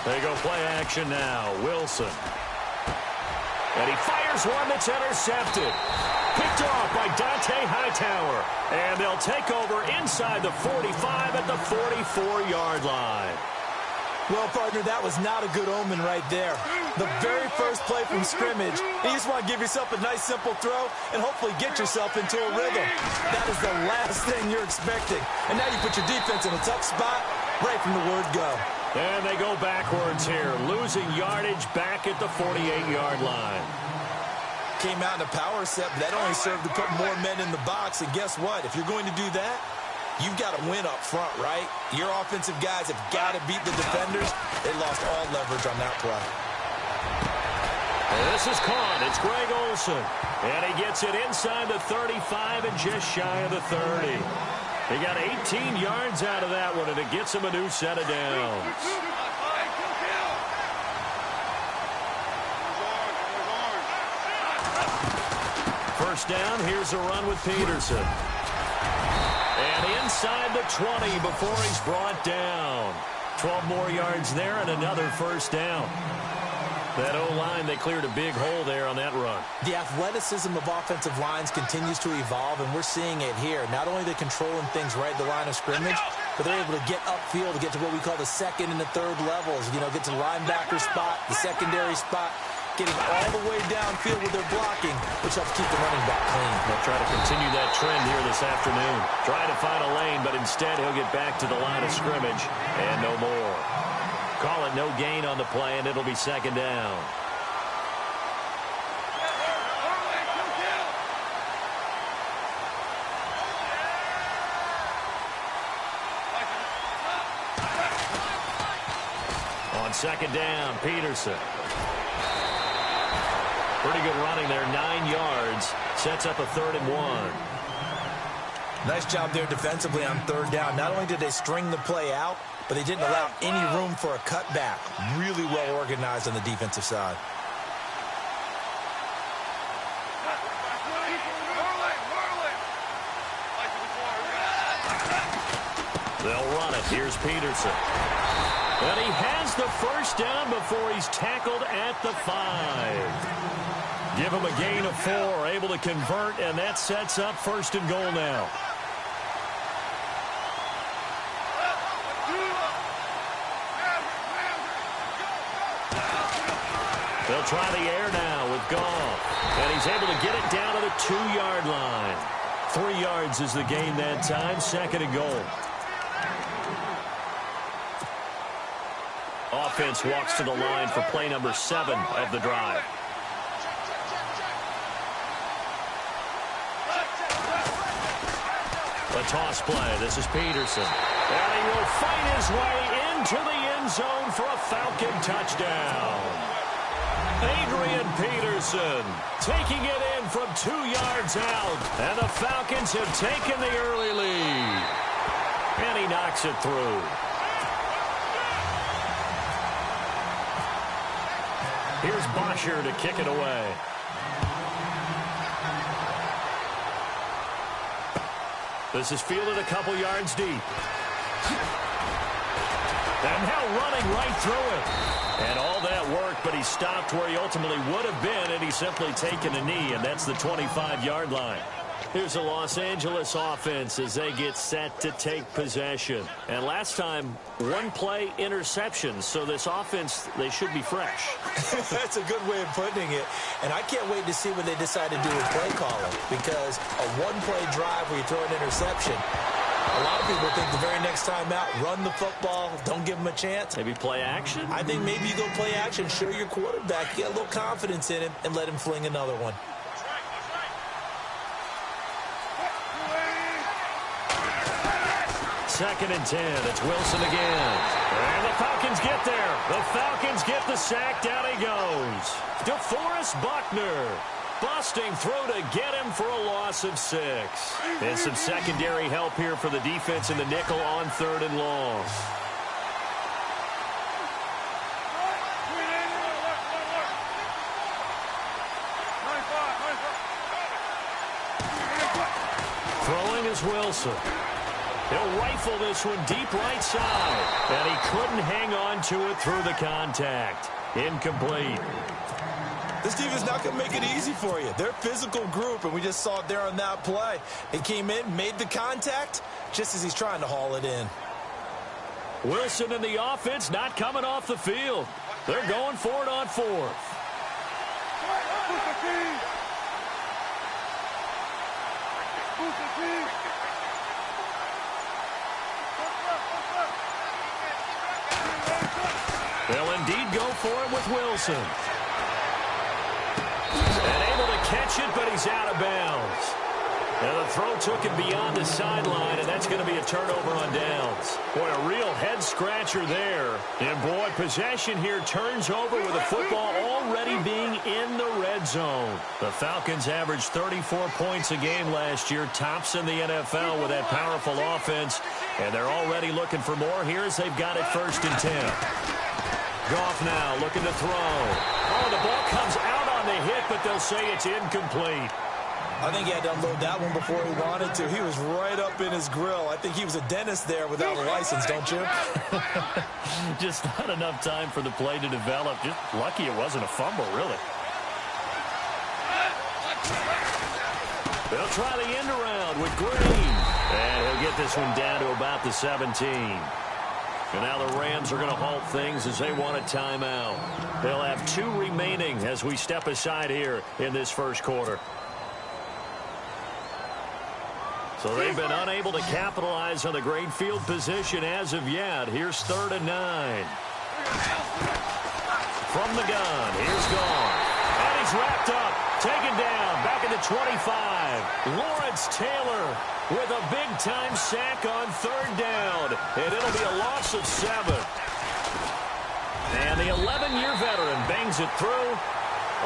B: They go play action now. Wilson. And he fires one that's intercepted. Picked off by Dante Hightower. And they'll take over inside the 45 at the 44-yard line.
A: Well, partner, that was not a good omen right there. The very first play from scrimmage, you just want to give yourself a nice, simple throw and hopefully get yourself into a rhythm. That is the last thing you're expecting. And now you put your defense in a tough spot right from the word go.
B: And they go backwards here, losing yardage back at the 48-yard line.
A: Came out in a power set, but that only served to put more men in the box. And guess what? If you're going to do that, you've got to win up front, right? Your offensive guys have got to beat the defenders. They lost all leverage on that play.
B: This is caught. It's Greg Olsen. And he gets it inside the 35 and just shy of the 30. He got 18 yards out of that one, and it gets him a new set of downs. First down, here's a run with Peterson. And inside the 20 before he's brought down. 12 more yards there and another first down. That O-line, they cleared a big hole there on that run.
A: The athleticism of offensive lines continues to evolve, and we're seeing it here. Not only are they controlling things right at the line of scrimmage, but they're able to get upfield to get to what we call the second and the third levels. You know, get to the linebacker spot, the secondary spot, getting all the way downfield with their blocking, which helps keep the running back clean.
B: They'll try to continue that trend here this afternoon. Trying to find a lane, but instead he'll get back to the line of scrimmage and no more. Call it no gain on the play, and it'll be second down. On second down, Peterson. Pretty good running there, 9 yards. Sets up a 3rd and 1.
A: Nice job there defensively on third down. Not only did they string the play out, but they didn't allow any room for a cutback. Really well organized on the defensive side.
B: They'll run it. Here's Peterson. And he has the first down before he's tackled at the 5. Give him a gain of 4, able to convert, and that sets up 1st and goal now. They'll try the air now with Goff. And he's able to get it down to the 2-yard line. 3 yards is the gain that time. 2nd and goal. Offense walks to the line for play number 7 of the drive. A toss play. This is Peterson. And he will fight his way into the end zone for a Falcon touchdown. Adrian Peterson taking it in from 2 yards out. And the Falcons have taken the early lead. And he knocks it through. Here's Bosher to kick it away. This is fielded a couple yards deep. And now running right through it. And all that work, but he stopped where he ultimately would have been, and he's simply taken a knee, and that's the 25-yard line. Here's the Los Angeles offense as they get set to take possession. And last time, one play interception. So this offense, they should be fresh.
A: That's a good way of putting it. And I can't wait to see what they decide to do with play calling. Because a one-play drive where you throw an interception, a lot of people think the very next time out, run the football, don't give them a chance.
B: Maybe play action?
A: I think maybe you go play action, show your quarterback, get a little confidence in him, and let him fling another one.
B: Second and 10. It's Wilson again. And the Falcons get there. The Falcons get the sack. Down he goes. DeForest Buckner busting through to get him for a loss of 6. And some secondary help here for the defense in the nickel on 3rd and long. Throwing is Wilson. He'll rifle this one deep right side. And he couldn't hang on to it through the contact. Incomplete.
A: This team is not going to make it easy for you. They're a physical group, and we just saw it there on that play. He came in, made the contact, just as he's trying to haul it in.
B: Wilson and the offense not coming off the field. They're going for it on 4th. They'll indeed go for it with Wilson. And able to catch it, but he's out of bounds. Now the throw took him beyond the sideline, and that's going to be a turnover on downs. Boy, a real head-scratcher there. And, boy, possession here turns over with the football already being in the red zone. The Falcons averaged 34 points a game last year, tops in the NFL with that powerful offense. And they're already looking for more here as they've got it 1st and 10. Goff now looking to throw. Oh, the ball comes out on the hit, but they'll say it's incomplete.
A: I think he had to unload that one before he wanted to. He was right up in his grill. I think he was a dentist there without a license, don't you?
B: Just not enough time for the play to develop. Just lucky it wasn't a fumble, really. They'll try the end around with Green. And he'll get this one down to about the 17. And now the Rams are going to halt things as they want a timeout. They'll have 2 remaining as we step aside here in this first quarter. So they've been unable to capitalize on the great field position as of yet. Here's 3rd and 9. From the gun, here's Goff. And he's wrapped up, taken down, back at the 25. Lawrence Taylor with a big-time sack on 3rd down. And it'll be a loss of 7. And the 11-year veteran bangs it through.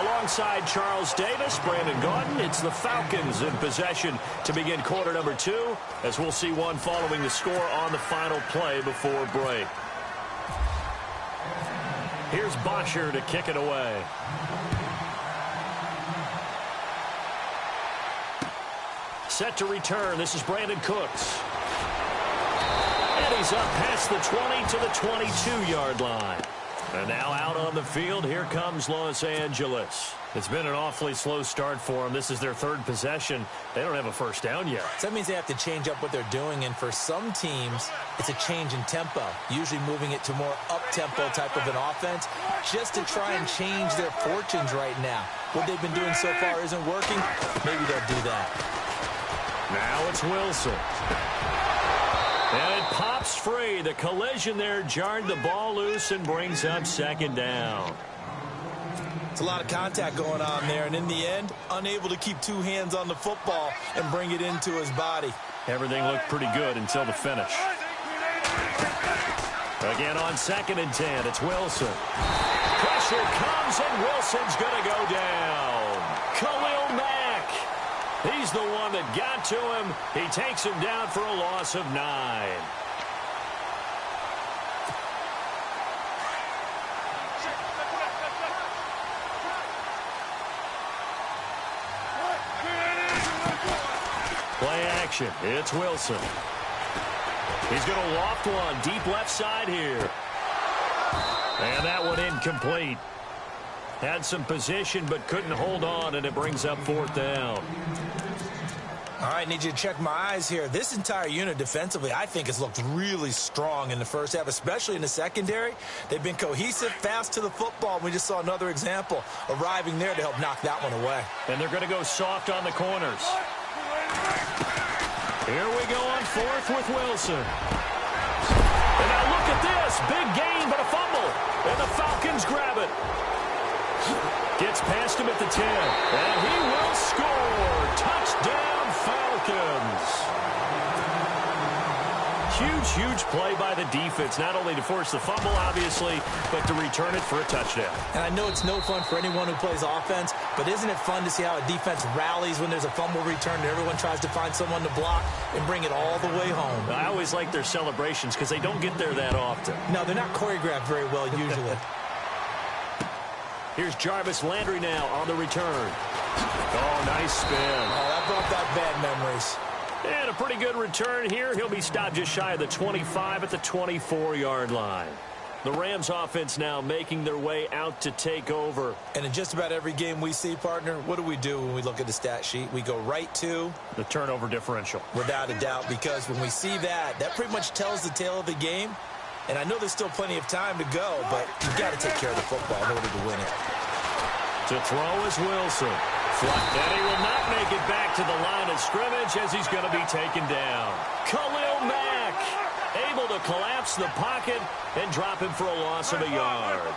B: Alongside Charles Davis, Brandon Gaudin, it's the Falcons in possession to begin quarter number 2, as we'll see one following the score on the final play before break. Here's Bosher to kick it away. Set to return. This is Brandon Cooks. And he's up past the 20 to the 22-yard line. And now out on the field, here comes Los Angeles. It's been an awfully slow start for them. This is their 3rd possession. They don't have a first down yet.
A: So that means they have to change up what they're doing, and for some teams, it's a change in tempo, usually moving it to more up-tempo type of an offense, just to try and change their fortunes right now. What they've been doing so far isn't working. Maybe they'll do that.
B: Now it's Wilson. And it pops free. The collision there jarred the ball loose and brings up 2nd down.
A: It's a lot of contact going on there, and in the end, unable to keep 2 hands on the football and bring it into his body.
B: Everything looked pretty good until the finish. Again on 2nd and 10, it's Wilson. Pressure comes, and Wilson's going to go down. Khalil Mack. He's the one that got to him. He takes him down for a loss of 9. Play action. It's Wilson. He's going to loft one deep left side here. And that one incomplete. Had some position but couldn't hold on, and it brings up 4th down.
A: All right, need you to check my eyes here. This entire unit defensively, I think, has looked really strong in the first half, especially in the secondary. They've been cohesive, fast to the football. We just saw another example arriving there to help knock that one away.
B: And they're going to go soft on the corners. Here we go on fourth with Wilson. And now look at this. Big gain, but a fumble. And the Falcons grab it. Gets past him at the 10. And he will score. Touchdown, Falcons. Huge play by the defense, not only to force the fumble, obviously, but to return it for a touchdown.
A: And I know it's no fun for anyone who plays offense, but isn't it fun to see how a defense rallies when there's a fumble return and everyone tries to find someone to block and bring it all the way home?
B: I always like their celebrations because they don't get there that often.
A: No, they're not choreographed very well usually.
B: Here's Jarvis Landry now on the return. Oh, nice spin.
A: Oh, that brought back bad memories.
B: And a pretty good return here. He'll be stopped just shy of the 25 at the 24-yard line. The Rams offense now making their way out to take over.
A: And in just about every game we see, partner, what do we do when we look at the stat sheet? We go right to
B: the turnover differential.
A: Without a doubt, because when we see that, that pretty much tells the tale of the game. And I know there's still plenty of time to go, but you've got to take care of the football in order to win it.
B: To throw is Wilson. And he will not make it back to the line of scrimmage as he's going to be taken down. Khalil Mack able to collapse the pocket and drop him for a loss of a yard.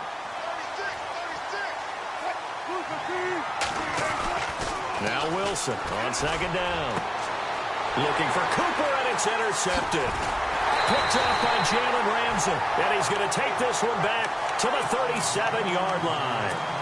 B: Now Wilson on second down. Looking for Cooper, and it's intercepted. Picked off by Jalen Ramsey. And he's going to take this one back to the 37-yard line.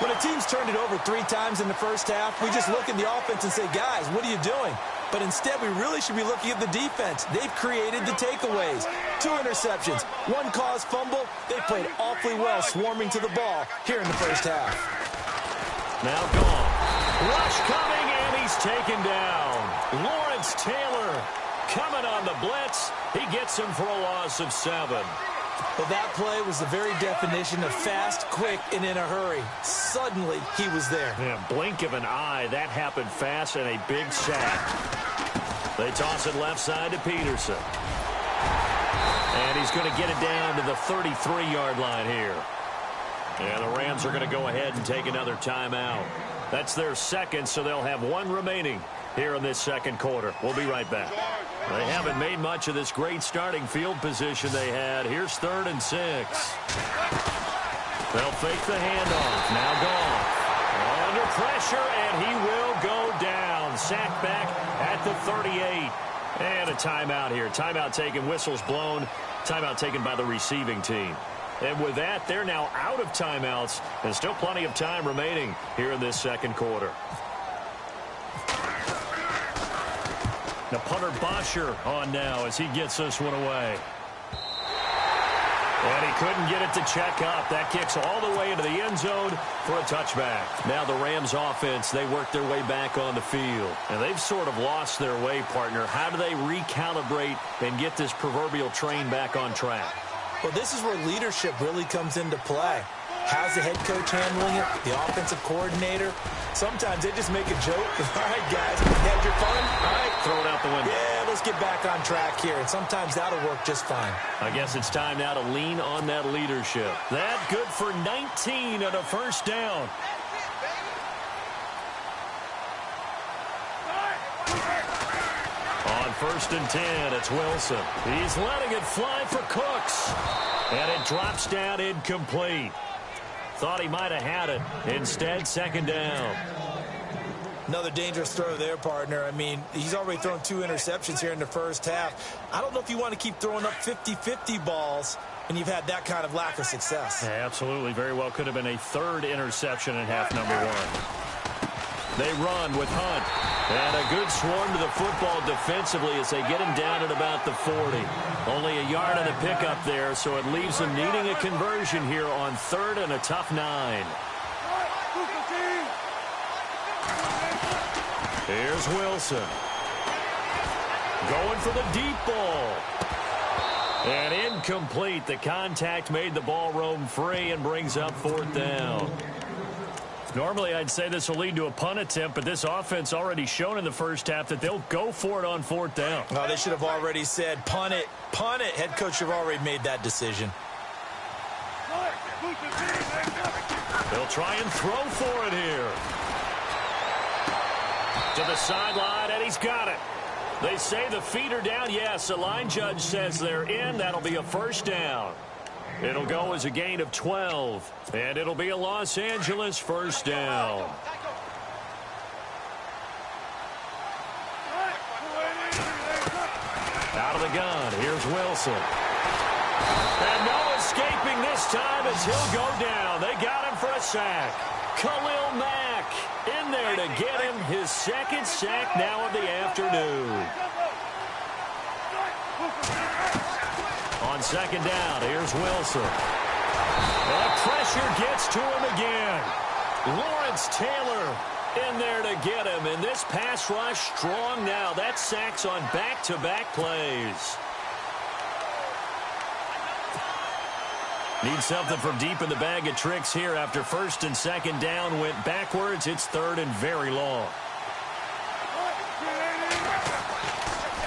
A: When a team's turned it over 3 times in the first half, we just look at the offense and say, guys, what are you doing? But instead, we really should be looking at the defense. They've created the takeaways. 2 interceptions, 1 caused fumble. They played awfully well swarming to the ball here in the first half.
B: Now gone. Rush coming, and he's taken down. Lawrence Taylor coming on the blitz. He gets him for a loss of 7.
A: Well, that play was the very definition of fast, quick, and in a hurry. Suddenly, he was there.
B: Yeah, blink of an eye. That happened fast and a big sack. They toss it left side to Peterson. And he's going to get it down to the 33-yard line here. And the Rams are going to go ahead and take another timeout. That's their second, so they'll have 1 remaining here in this second quarter. We'll be right back. They haven't made much of this great starting field position they had. Here's 3rd and 6. They'll fake the handoff. Now gone. Under pressure, and he will go down. Sacked back at the 38. And a timeout here. Timeout taken, whistles blown. Timeout taken by the receiving team. And with that, they're now out of timeouts. And still plenty of time remaining here in this second quarter. Now punter Bosher on now as he gets this one away. And he couldn't get it to check up. That kicks all the way into the end zone for a touchback. Now the Rams offense, they work their way back on the field. And they've sort of lost their way, partner. How do they recalibrate and get this proverbial train back on track?
A: Well, this is where leadership really comes into play. How's the head coach handling it? The offensive coordinator? Sometimes they just make a joke. All right, guys, had your fun? All right.
B: Throw it out the window.
A: Yeah, let's get back on track here. And sometimes that'll work just fine.
B: I guess it's time now to lean on that leadership. That good for 19 and a first down. On 1st and 10, it's Wilson. He's letting it fly for Cooks. And it drops down incomplete. Thought he might have had it. Instead, 2nd down.
A: Another dangerous throw there, partner. I mean, he's already thrown 2 interceptions here in the first half. I don't know if you want to keep throwing up 50-50 balls when you've had that kind of lack of success.
B: Yeah, absolutely. Very well could have been a 3rd interception in half number 1. They run with Hunt. And a good swarm to the football defensively as they get him down at about the 40. Only a yard on the pickup there, so it leaves them needing a conversion here on 3rd and a tough 9. Here's Wilson. Going for the deep ball. And incomplete. The contact made the ball roam free and brings up 4th down. Normally, I'd say this will lead to a punt attempt, but this offense already shown in the first half that they'll go for it on 4th down.
A: No, they should have already said, punt it, punt it. Head coach should have already made that decision.
B: They'll try and throw for it here. To the sideline, and he's got it. They say the feet are down. Yes, the line judge says they're in. That'll be a 1st down. It'll go as a gain of 12, and it'll be a Los Angeles 1st down. Out of the gun, here's Wilson. And no escaping this time as he'll go down. They got him for a sack. Khalil Mack in there to get him his 2nd sack now of the afternoon. On 2nd down, here's Wilson. And pressure gets to him again. Lawrence Taylor in there to get him. And this pass rush strong now. That's sacks on back-to-back plays. Need something from deep in the bag of tricks here after 1st and 2nd down went backwards. It's 3rd and very long.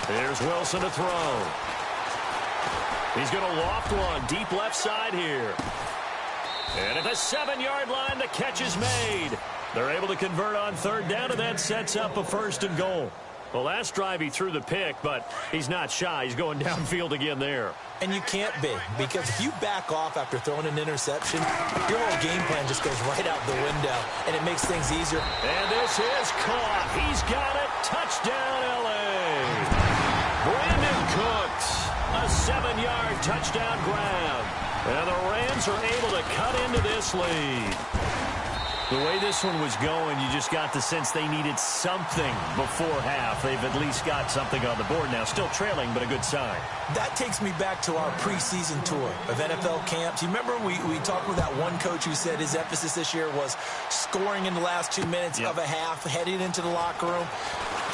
B: Here's Wilson to throw. He's going to loft one deep left side here. And at the 7-yard line, the catch is made. They're able to convert on 3rd down, and that sets up a 1st and goal. Well, last drive he threw the pick, but he's not shy. He's going downfield again there.
A: And you can't be, because if you back off after throwing an interception, your whole game plan just goes right out the window, and it makes things easier.
B: And this is caught. He's got it. Touchdown, L.A. Brandon Cooks, a 7-yard touchdown grab. And the Rams are able to cut into this lead. The way this one was going, you just got the sense they needed something before half. They've at least got something on the board now. Still trailing, but a good sign.
A: That takes me back to our preseason tour of NFL camps. You remember we talked with that one coach who said his emphasis this year was scoring in the last 2 minutes of a half, heading into the locker room.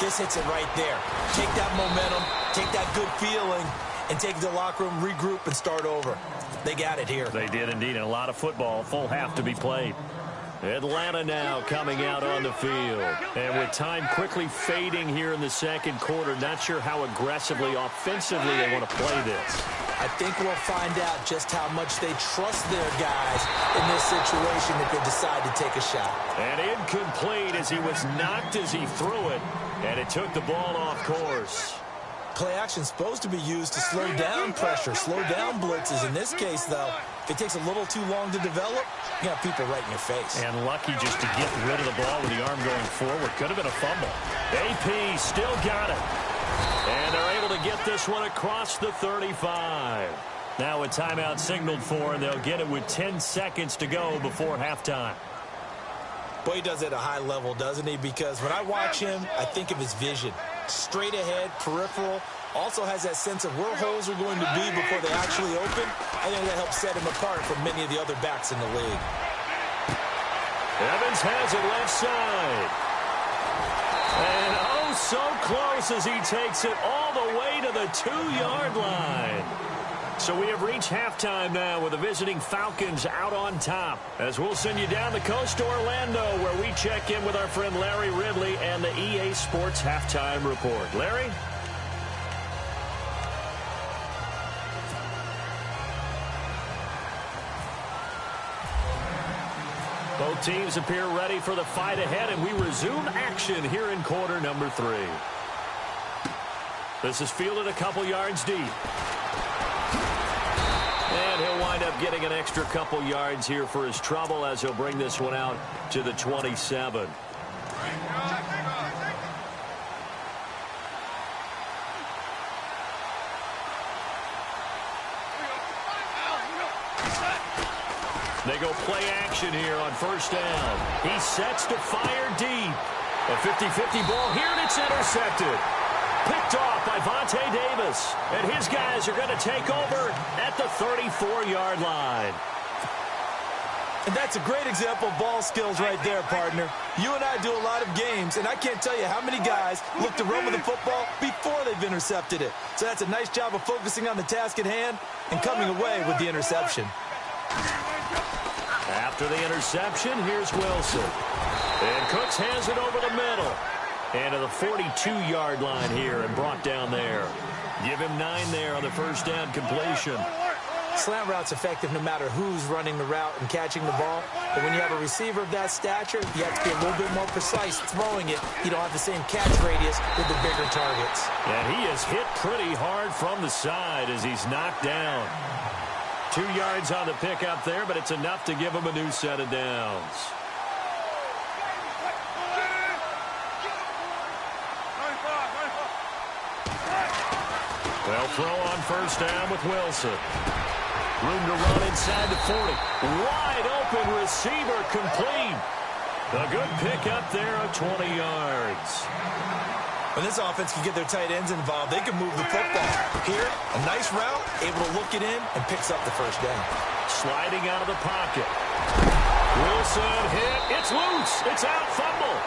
A: This hits it right there. Take that momentum, take that good feeling, and take it to the locker room, regroup, and start over. They got it here.
B: They did indeed, and a lot of football, full half to be played. Atlanta now coming out on the field. And with time quickly fading here in the 2nd quarter, not sure how aggressively, offensively they want to play this.
A: I think we'll find out just how much they trust their guys in this situation if they decide to take a shot.
B: And incomplete as he was knocked as he threw it. And it took the ball off course.
A: Play action is supposed to be used to slow down pressure, slow down blitzes. In this case, though, if it takes a little too long to develop, you got people right in your face.
B: And lucky just to get rid of the ball with the arm going forward. Could have been a fumble. AP still got it. And they're able to get this one across the 35. Now a timeout signaled for, and they'll get it with 10 seconds to go before halftime.
A: Boy, he does it at a high level, doesn't he? Because when I watch him, I think of his vision. Straight ahead, peripheral. Also has that sense of where holes are going to be before they actually open. I think that helps set him apart from many of the other backs in the league.
B: Evans has it left side. And oh, so close as he takes it all the way to the 2-yard line. So we have reached halftime now with the visiting Falcons out on top. As we'll send you down the coast to Orlando, where we check in with our friend Larry Ridley and the EA Sports Halftime Report. Larry? Both teams appear ready for the fight ahead, and we resume action here in quarter number 3. This is fielded a couple yards deep. And he'll wind up getting an extra couple yards here for his trouble as he'll bring this one out to the 27. They go play action here on 1st down. He sets to fire deep. A 50-50 ball here, and it's intercepted. Picked off by Vontae Davis. And his guys are going to take over at the 34-yard line.
A: And that's a great example of ball skills right there, partner. You and I do a lot of games, and I can't tell you how many guys look to run with the football before they've intercepted it. So that's a nice job of focusing on the task at hand and coming away with the interception.
B: After the interception, here's Wilson. And Cooks has it over the middle. And to the 42-yard line here and brought down there. Give him 9 there on the first down completion.
A: Slant route's effective no matter who's running the route and catching the ball. But when you have a receiver of that stature, you have to be a little bit more precise throwing it. You don't have the same catch radius with the bigger targets.
B: And he is hit pretty hard from the side as he's knocked down. 2 yards on the pickup there, but it's enough to give him a new set of downs. They'll throw on first down with Wilson. Room to run inside the 40. Wide open receiver complete. A good pickup there of 20 yards.
A: When this offense can get their tight ends involved, they can move the football. Here, a nice route, able to look it in, and picks up the first down.
B: Sliding out of the pocket. Wilson hit. It's loose. It's out. Fumble.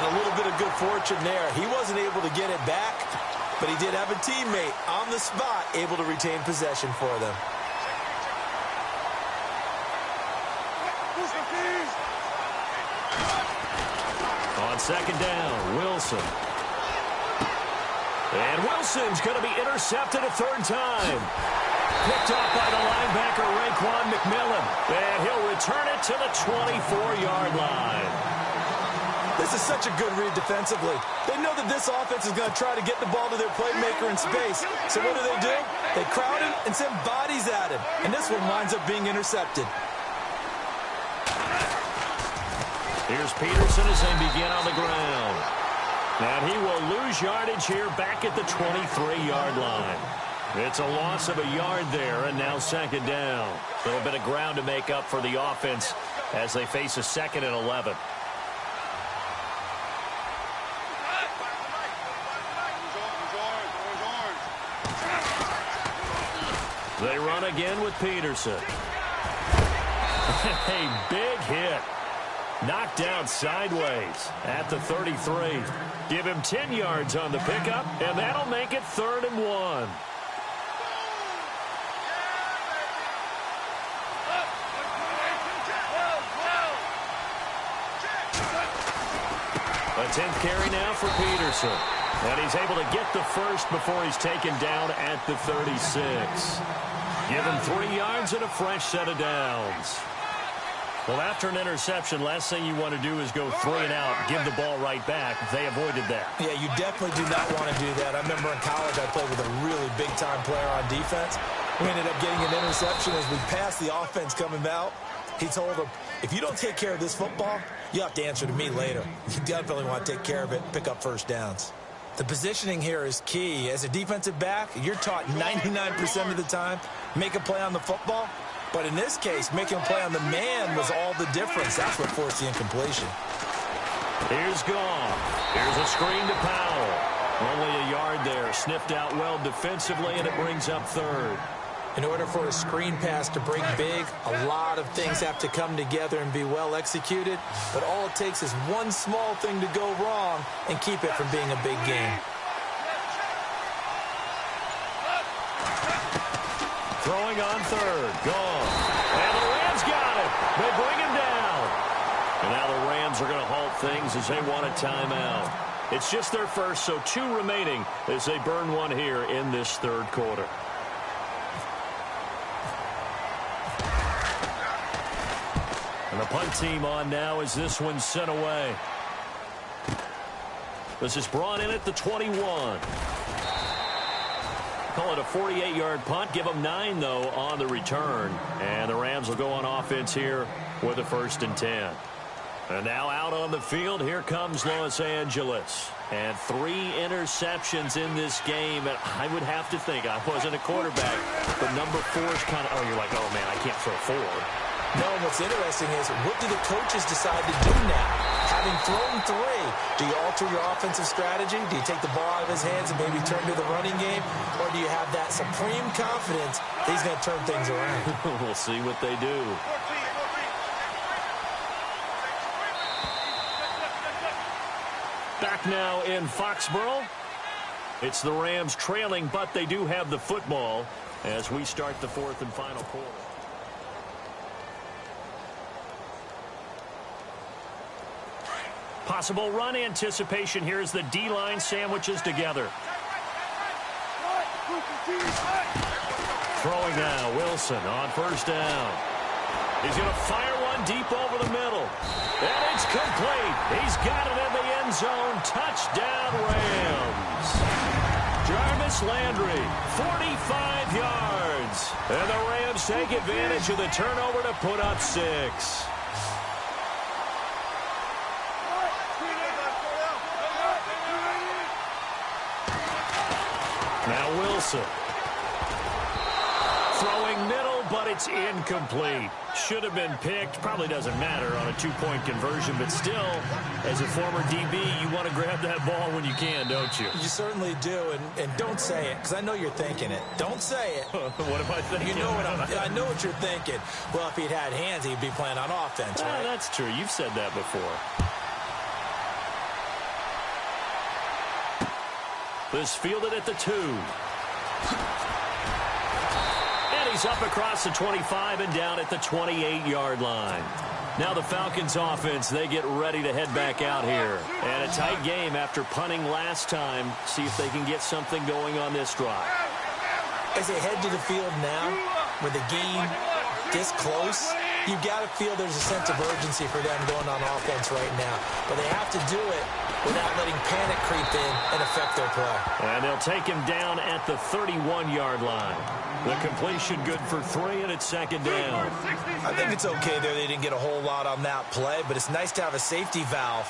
A: And a little bit of good fortune there. He wasn't able to get it back, but he did have a teammate on the spot able to retain possession for them.
B: On second down, Wilson. And Wilson's going to be intercepted a third time. Picked up by the linebacker, Raekwon McMillan. And he'll return it to the 24-yard line.
A: This is such a good read defensively. They know that this offense is going to try to get the ball to their playmaker in space. So what do? They crowd him and send bodies at him. And this one winds up being intercepted.
B: Here's Peterson as they begin on the ground. And he will lose yardage here back at the 23-yard line. It's a loss of a yard there, and now second down. A little bit of ground to make up for the offense as they face a 2nd and 11. They run again with Peterson. A big hit. Knocked down sideways at the 33. Give him 10 yards on the pickup, and that'll make it 3rd and 1. A 10th carry now for Peterson. And he's able to get the first before he's taken down at the 36. Give him 3 yards and a fresh set of downs. Well, after an interception, last thing you want to do is go 3 and out, give the ball right back. They avoided that.
A: Yeah, you definitely do not want to do that. I remember in college I played with a really big-time player on defense. We ended up getting an interception as we passed the offense coming out. He told him, if you don't take care of this football, you have to answer to me later. You definitely want to take care of it, pick up first downs. The positioning here is key. As a defensive back, you're taught 99% of the time, make a play on the football. But in this case, making a play on the man was all the difference. That's what forced the incompletion.
B: Here's Goff. Here's a screen to Powell. Only a yard there. Sniffed out well defensively, and it brings up 3rd.
A: In order for a screen pass to break big, a lot of things have to come together and be well executed. But all it takes is one small thing to go wrong and keep it from being a big game.
B: Throwing on 3rd. Gone. And the Rams got it. They bring him down. And now the Rams are going to halt things as they want a timeout. It's just their first, so 2 remaining as they burn one here in this 3rd quarter. And the punt team on now as this one's sent away. This is brought in at the 21. Call it a 48-yard punt. Give them 9, though, on the return. And the Rams will go on offense here with a 1st and 10. And now out on the field, here comes Los Angeles. And 3 interceptions in this game. And I would have to think, I wasn't a quarterback, but number 4 is kind of, oh, you're like, oh, man, I can't throw 4.
A: No, and what's interesting is, what do the coaches decide to do now? Having thrown 3, do you alter your offensive strategy? Do you take the ball out of his hands and maybe turn to the running game? Or do you have that supreme confidence that he's going to turn things around?
B: We'll see what they do. Back now in Foxborough. It's the Rams trailing, but they do have the football as we start the 4th and final quarter. Possible run anticipation here as the D-line sandwiches together. Throwing now, Wilson on first down. He's going to fire one deep over the middle. And it's complete. He's got it in the end zone. Touchdown, Rams. Jarvis Landry, 45 yards. And the Rams take advantage of the turnover to put up 6. Now Wilson. Throwing middle, but it's incomplete. Should have been picked. Probably doesn't matter on a two-point conversion, but still, as a former DB, you want to grab that ball when you can, don't you?
A: You certainly do, and don't say it, because I know you're thinking it. Don't say it.
B: What am I thinking?
A: You know what I know what you're thinking. Well, if he'd had hands, he'd be playing on offense, right?
B: That's true. You've said that before. This fielded at the 2. And he's up across the 25 and down at the 28-yard line. Now the Falcons offense, they get ready to head back out here. And a tight game after punting last time. See if they can get something going on this drive.
A: As they head to the field now, with the game this close, you got to feel there's a sense of urgency for them going on offense right now. But they have to do it without letting panic creep in and affect their play.
B: And they'll take him down at the 31-yard line. The completion good for 3, and it's second down.
A: I think it's okay there. They didn't get a whole lot on that play, but it's nice to have a safety valve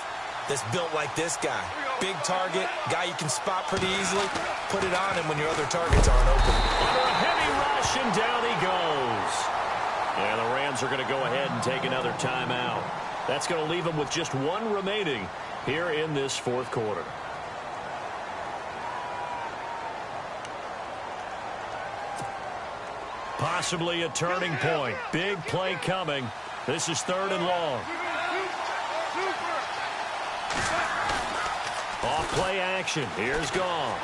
A: that's built like this guy. Big target, guy you can spot pretty easily. Put it on him when your other targets aren't open.
B: Under a heavy rush, and down he goes. And the Rams are going to go ahead and take another timeout. That's going to leave them with just 1 remaining here in this fourth quarter. Possibly a turning point. Big play coming. This is 3rd and long. Off play action. Here's Goff.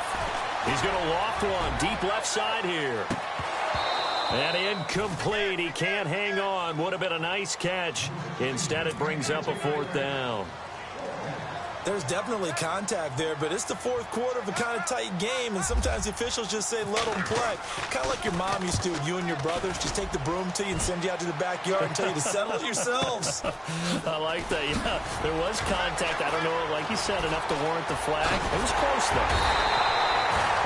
B: He's going to loft one deep left side here. And incomplete. He can't hang on. Would have been a nice catch. Instead, it brings up a 4th down.
A: There's definitely contact there, but it's the fourth quarter of a kind of tight game, and sometimes the officials just say, let them play. Kind of like your mom used to with you and your brothers. Just take the broom to you and send you out to the backyard and tell you to settle it yourselves.
B: I like that. Yeah, there was contact. I don't know, like you said, enough to warrant the flag. It was close, though.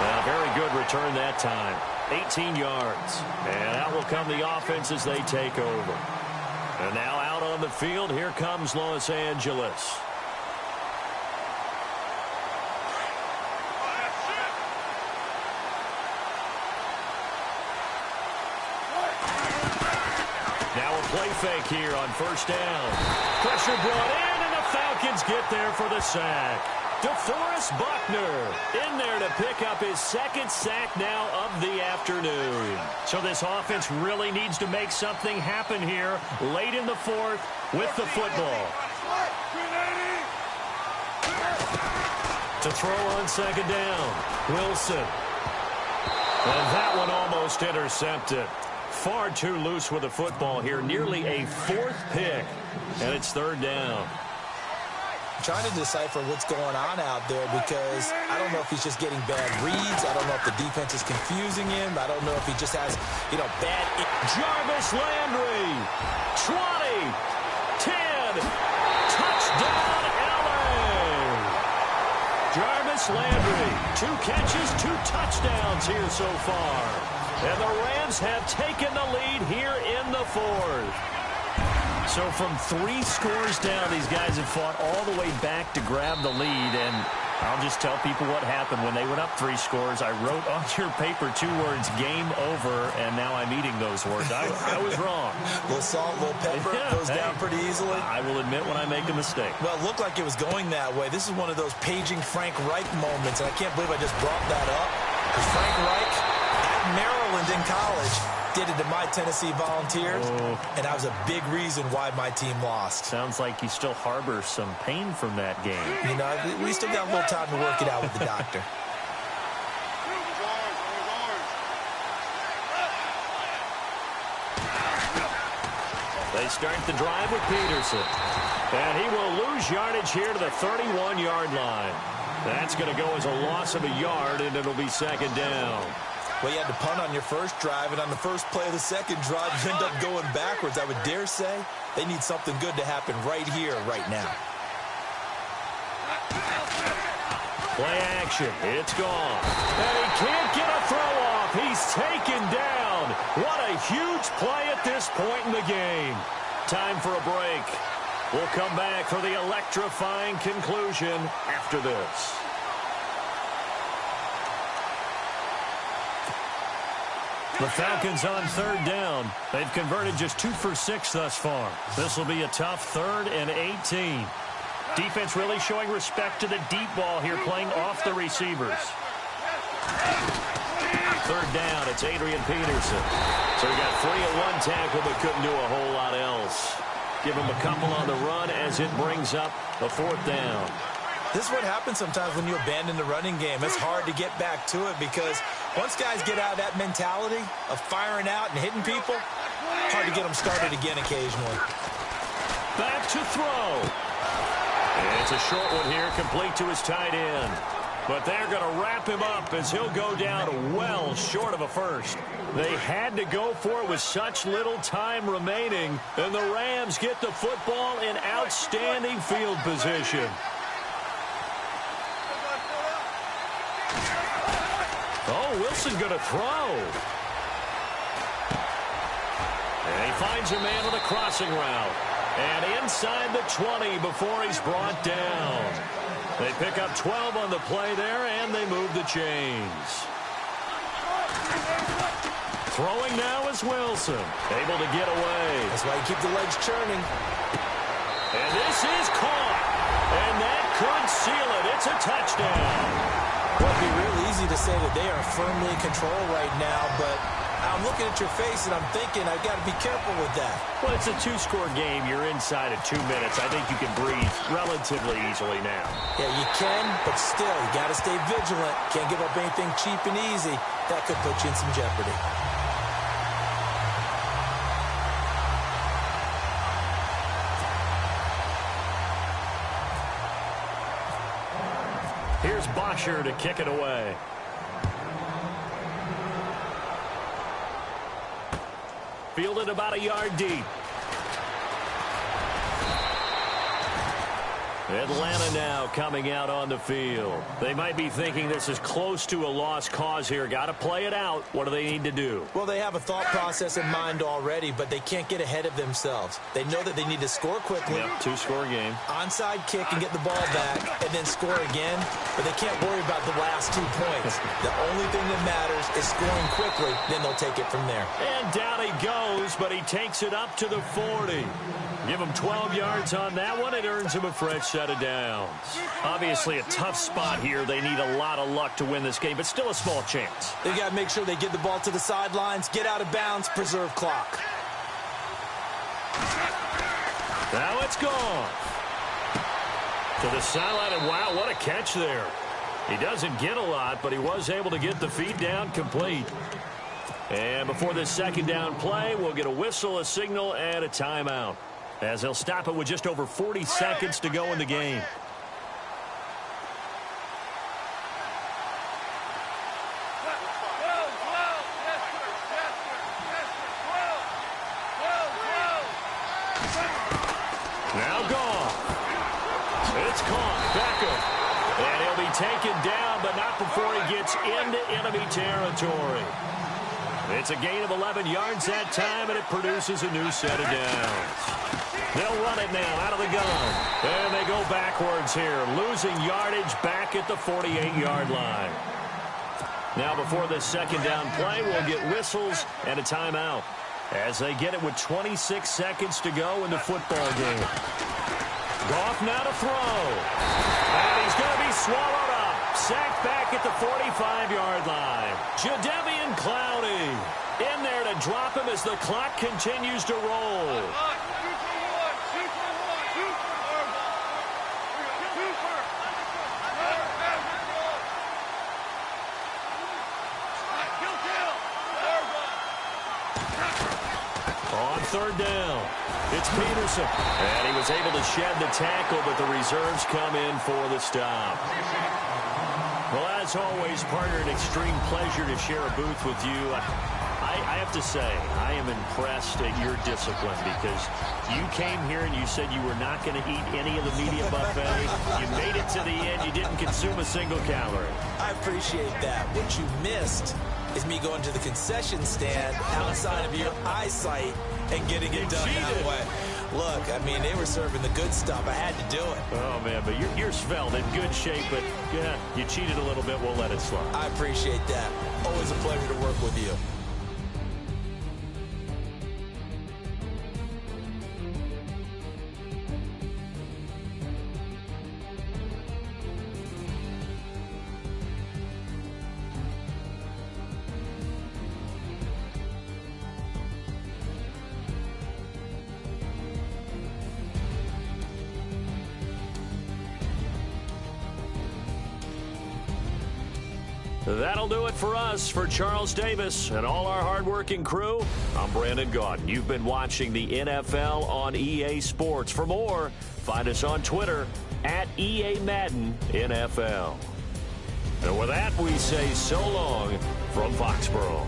B: Well, very good return that time. 18 yards. And out will come the offense as they take over. And now out on the field, here comes Los Angeles. Play fake here on first down. Pressure brought in, and the Falcons get there for the sack. DeForest Buckner in there to pick up his 2nd sack now of the afternoon. So this offense really needs to make something happen here late in the 4th with the football. To throw on 2nd down, Wilson. And that one almost intercepted. Far too loose with the football here. Nearly a 4th pick. And it's 3rd down.
A: I'm trying to decipher what's going on out there because I don't know if he's just getting bad reads. I don't know if the defense is confusing him. I don't know if he just has, bad...
B: Jarvis Landry. 20. 10. Touchdown, LA. Jarvis Landry. 2 catches, 2 touchdowns here so far. And the Rams have taken the lead here in the 4th. So from 3 scores down, these guys have fought all the way back to grab the lead. And I'll just tell people what happened. When they went up 3 scores, I wrote on your paper 2 words, game over, and now I'm eating those words. I was wrong.
A: A little salt, a little pepper, goes down pretty easily.
B: I will admit when I make a mistake.
A: Well, it looked like it was going that way. This is one of those paging Frank Reich moments, and I can't believe I just brought that up. Because Frank Reich, Maryland in college, did it to my Tennessee Volunteers, and that was a big reason why my team lost.
B: Sounds like you still harbor some pain from that game.
A: We still got a little time to work it out with the doctor.
B: They start the drive with Peterson. And he will lose yardage here to the 31-yard line. That's going to go as a loss of a yard, and it'll be second down.
A: Well, you had to punt on your first drive, and on the first play of the second drive, you end up going backwards. I would dare say they need something good to happen right here, right now.
B: Play action. It's gone. And he can't get a throw off. He's taken down. What a huge play at this point in the game. Time for a break. We'll come back for the electrifying conclusion after this. The Falcons on third down. They've converted just 2 for 6 thus far. This will be a tough 3rd and 18. Defense really showing respect to the deep ball here, playing off the receivers. Third down, it's Adrian Peterson. So he got 3 at 1 tackle, but couldn't do a whole lot else. Give him a couple on the run as it brings up the 4th down.
A: This is what happens sometimes when you abandon the running game. It's hard to get back to it because once guys get out of that mentality of firing out and hitting people, hard to get them started again occasionally.
B: Back to throw. And it's a short one here, complete to his tight end. But they're going to wrap him up as he'll go down well short of a first. They had to go for it with such little time remaining, and the Rams get the football in outstanding field position. Oh, Wilson going to throw. And he finds a man with a crossing route. And inside the 20 before he's brought down. They pick up 12 on the play there, and they move the chains. Throwing now is Wilson. Able to get away.
A: That's why you keep the legs churning.
B: And this is caught. And that could seal it. It's a touchdown.
A: Well, it'd be real easy to say that they are firmly in control right now, but I'm looking at your face and I'm thinking I've got to be careful with that.
B: Well, it's a 2-score game. You're inside of 2 minutes. I think you can breathe relatively easily now.
A: Yeah, you can, but still, you got to stay vigilant. Can't give up anything cheap and easy. That could put you in some jeopardy.
B: Here's Bosher to kick it away. Fielded about a yard deep. Atlanta now coming out on the field. They might be thinking this is close to a lost cause here. Got to play it out. What do they need to do?
A: Well, they have a thought process in mind already, but they can't get ahead of themselves. They know that they need to score quickly.
B: Yep, 2-score game.
A: Onside kick and get the ball back and then score again, but they can't worry about the last 2 points. The only thing that matters is scoring quickly, then they'll take it from there.
B: And down he goes, but he takes it up to the 40. Give him 12 yards on that one. It earns him a fresh set of downs. Obviously a tough spot here. They need a lot of luck to win this game, but still a small chance.
A: They got to make sure they get the ball to the sidelines, get out of bounds, preserve clock.
B: Now it's gone. To the sideline, and wow, what a catch there. He doesn't get a lot, but he was able to get the feed down complete. And before this second down play, we'll get a whistle, a signal, and a timeout, as they'll stop it with just over 40 seconds to go in the game. Now gone. It's caught. Beckham. And he'll be taken down, but not before he gets into enemy territory. It's a gain of 11 yards that time, and it produces a new set of downs. They'll run it now out of the gun. And they go backwards here, losing yardage back at the 48-yard line. Now before this second down play, we'll get whistles and a timeout as they get it with 26 seconds to go in the football game. Goff now to throw. And he's going to be swallowed up. Sacked back at the 45-yard line. Jadeveon Clowney in there to drop him as the clock continues to roll. On third down. It's Peterson. And he was able to shed the tackle, but the reserves come in for the stop. Well, as always, partner, an extreme pleasure to share a booth with you. I have to say, I am impressed at your discipline because you came here and you said you were not going to eat any of the media buffet. You made it to the end. You didn't consume a single calorie.
A: I appreciate that. What you missed is me going to the concession stand outside of your eyesight and getting it done that way. Look, I mean, they were serving the good stuff. I had to do it.
B: Oh, man, but you're svelte, in good shape, but yeah, you cheated a little bit. We'll let it slide.
A: I appreciate that. Always a pleasure to work with you.
B: That'll do it for us. For Charles Davis and all our hardworking crew, I'm Brandon Gaudin. You've been watching the NFL on EA Sports. For more, find us on Twitter at EA Madden NFL. And with that, we say so long from Foxborough.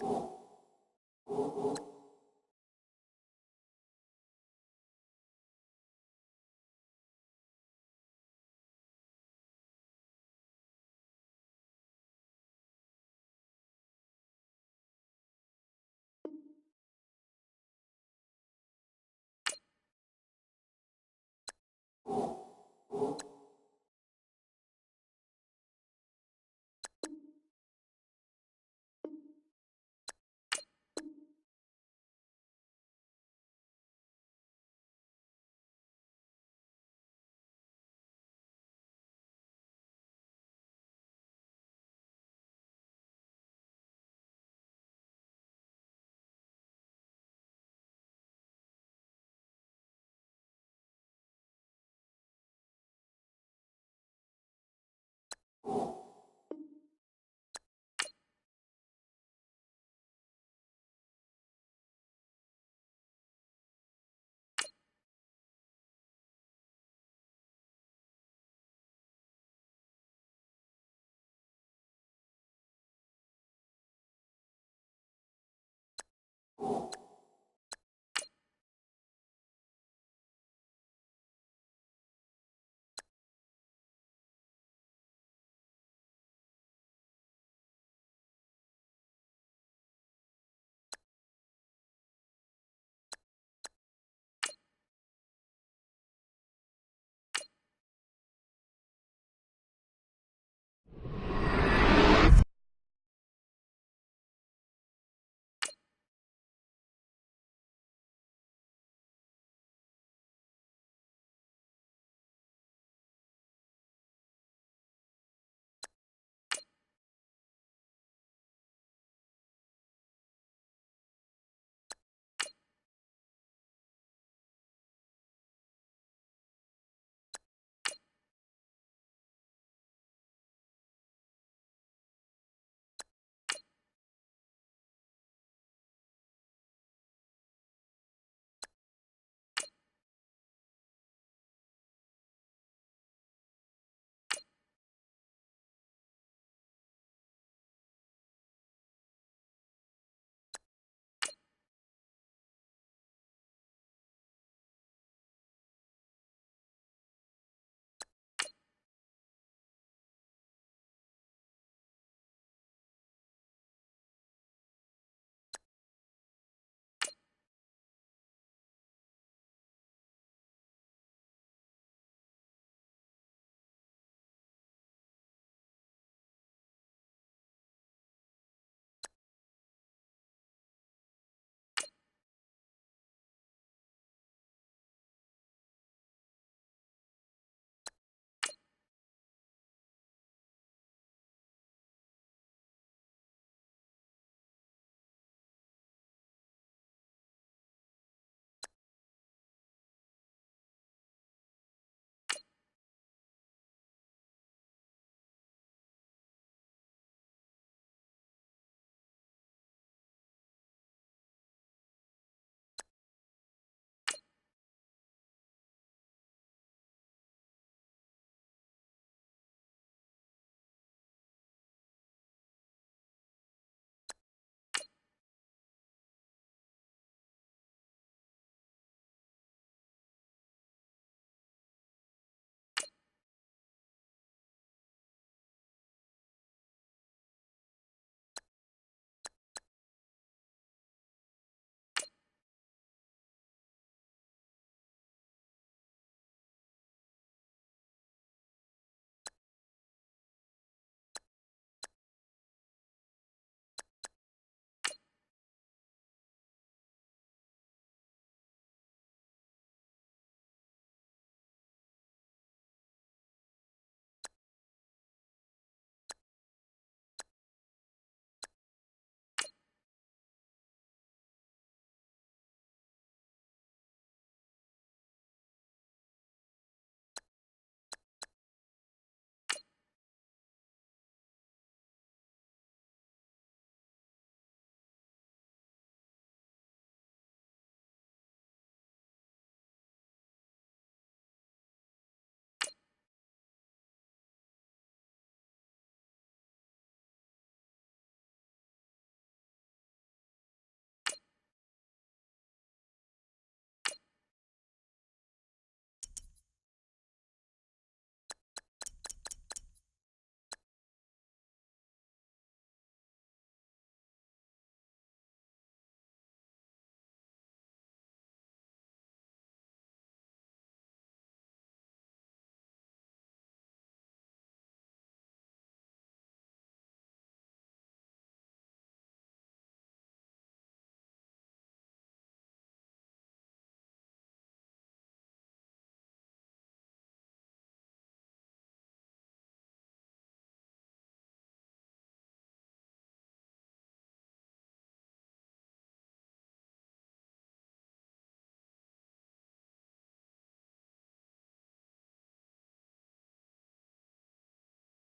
C: You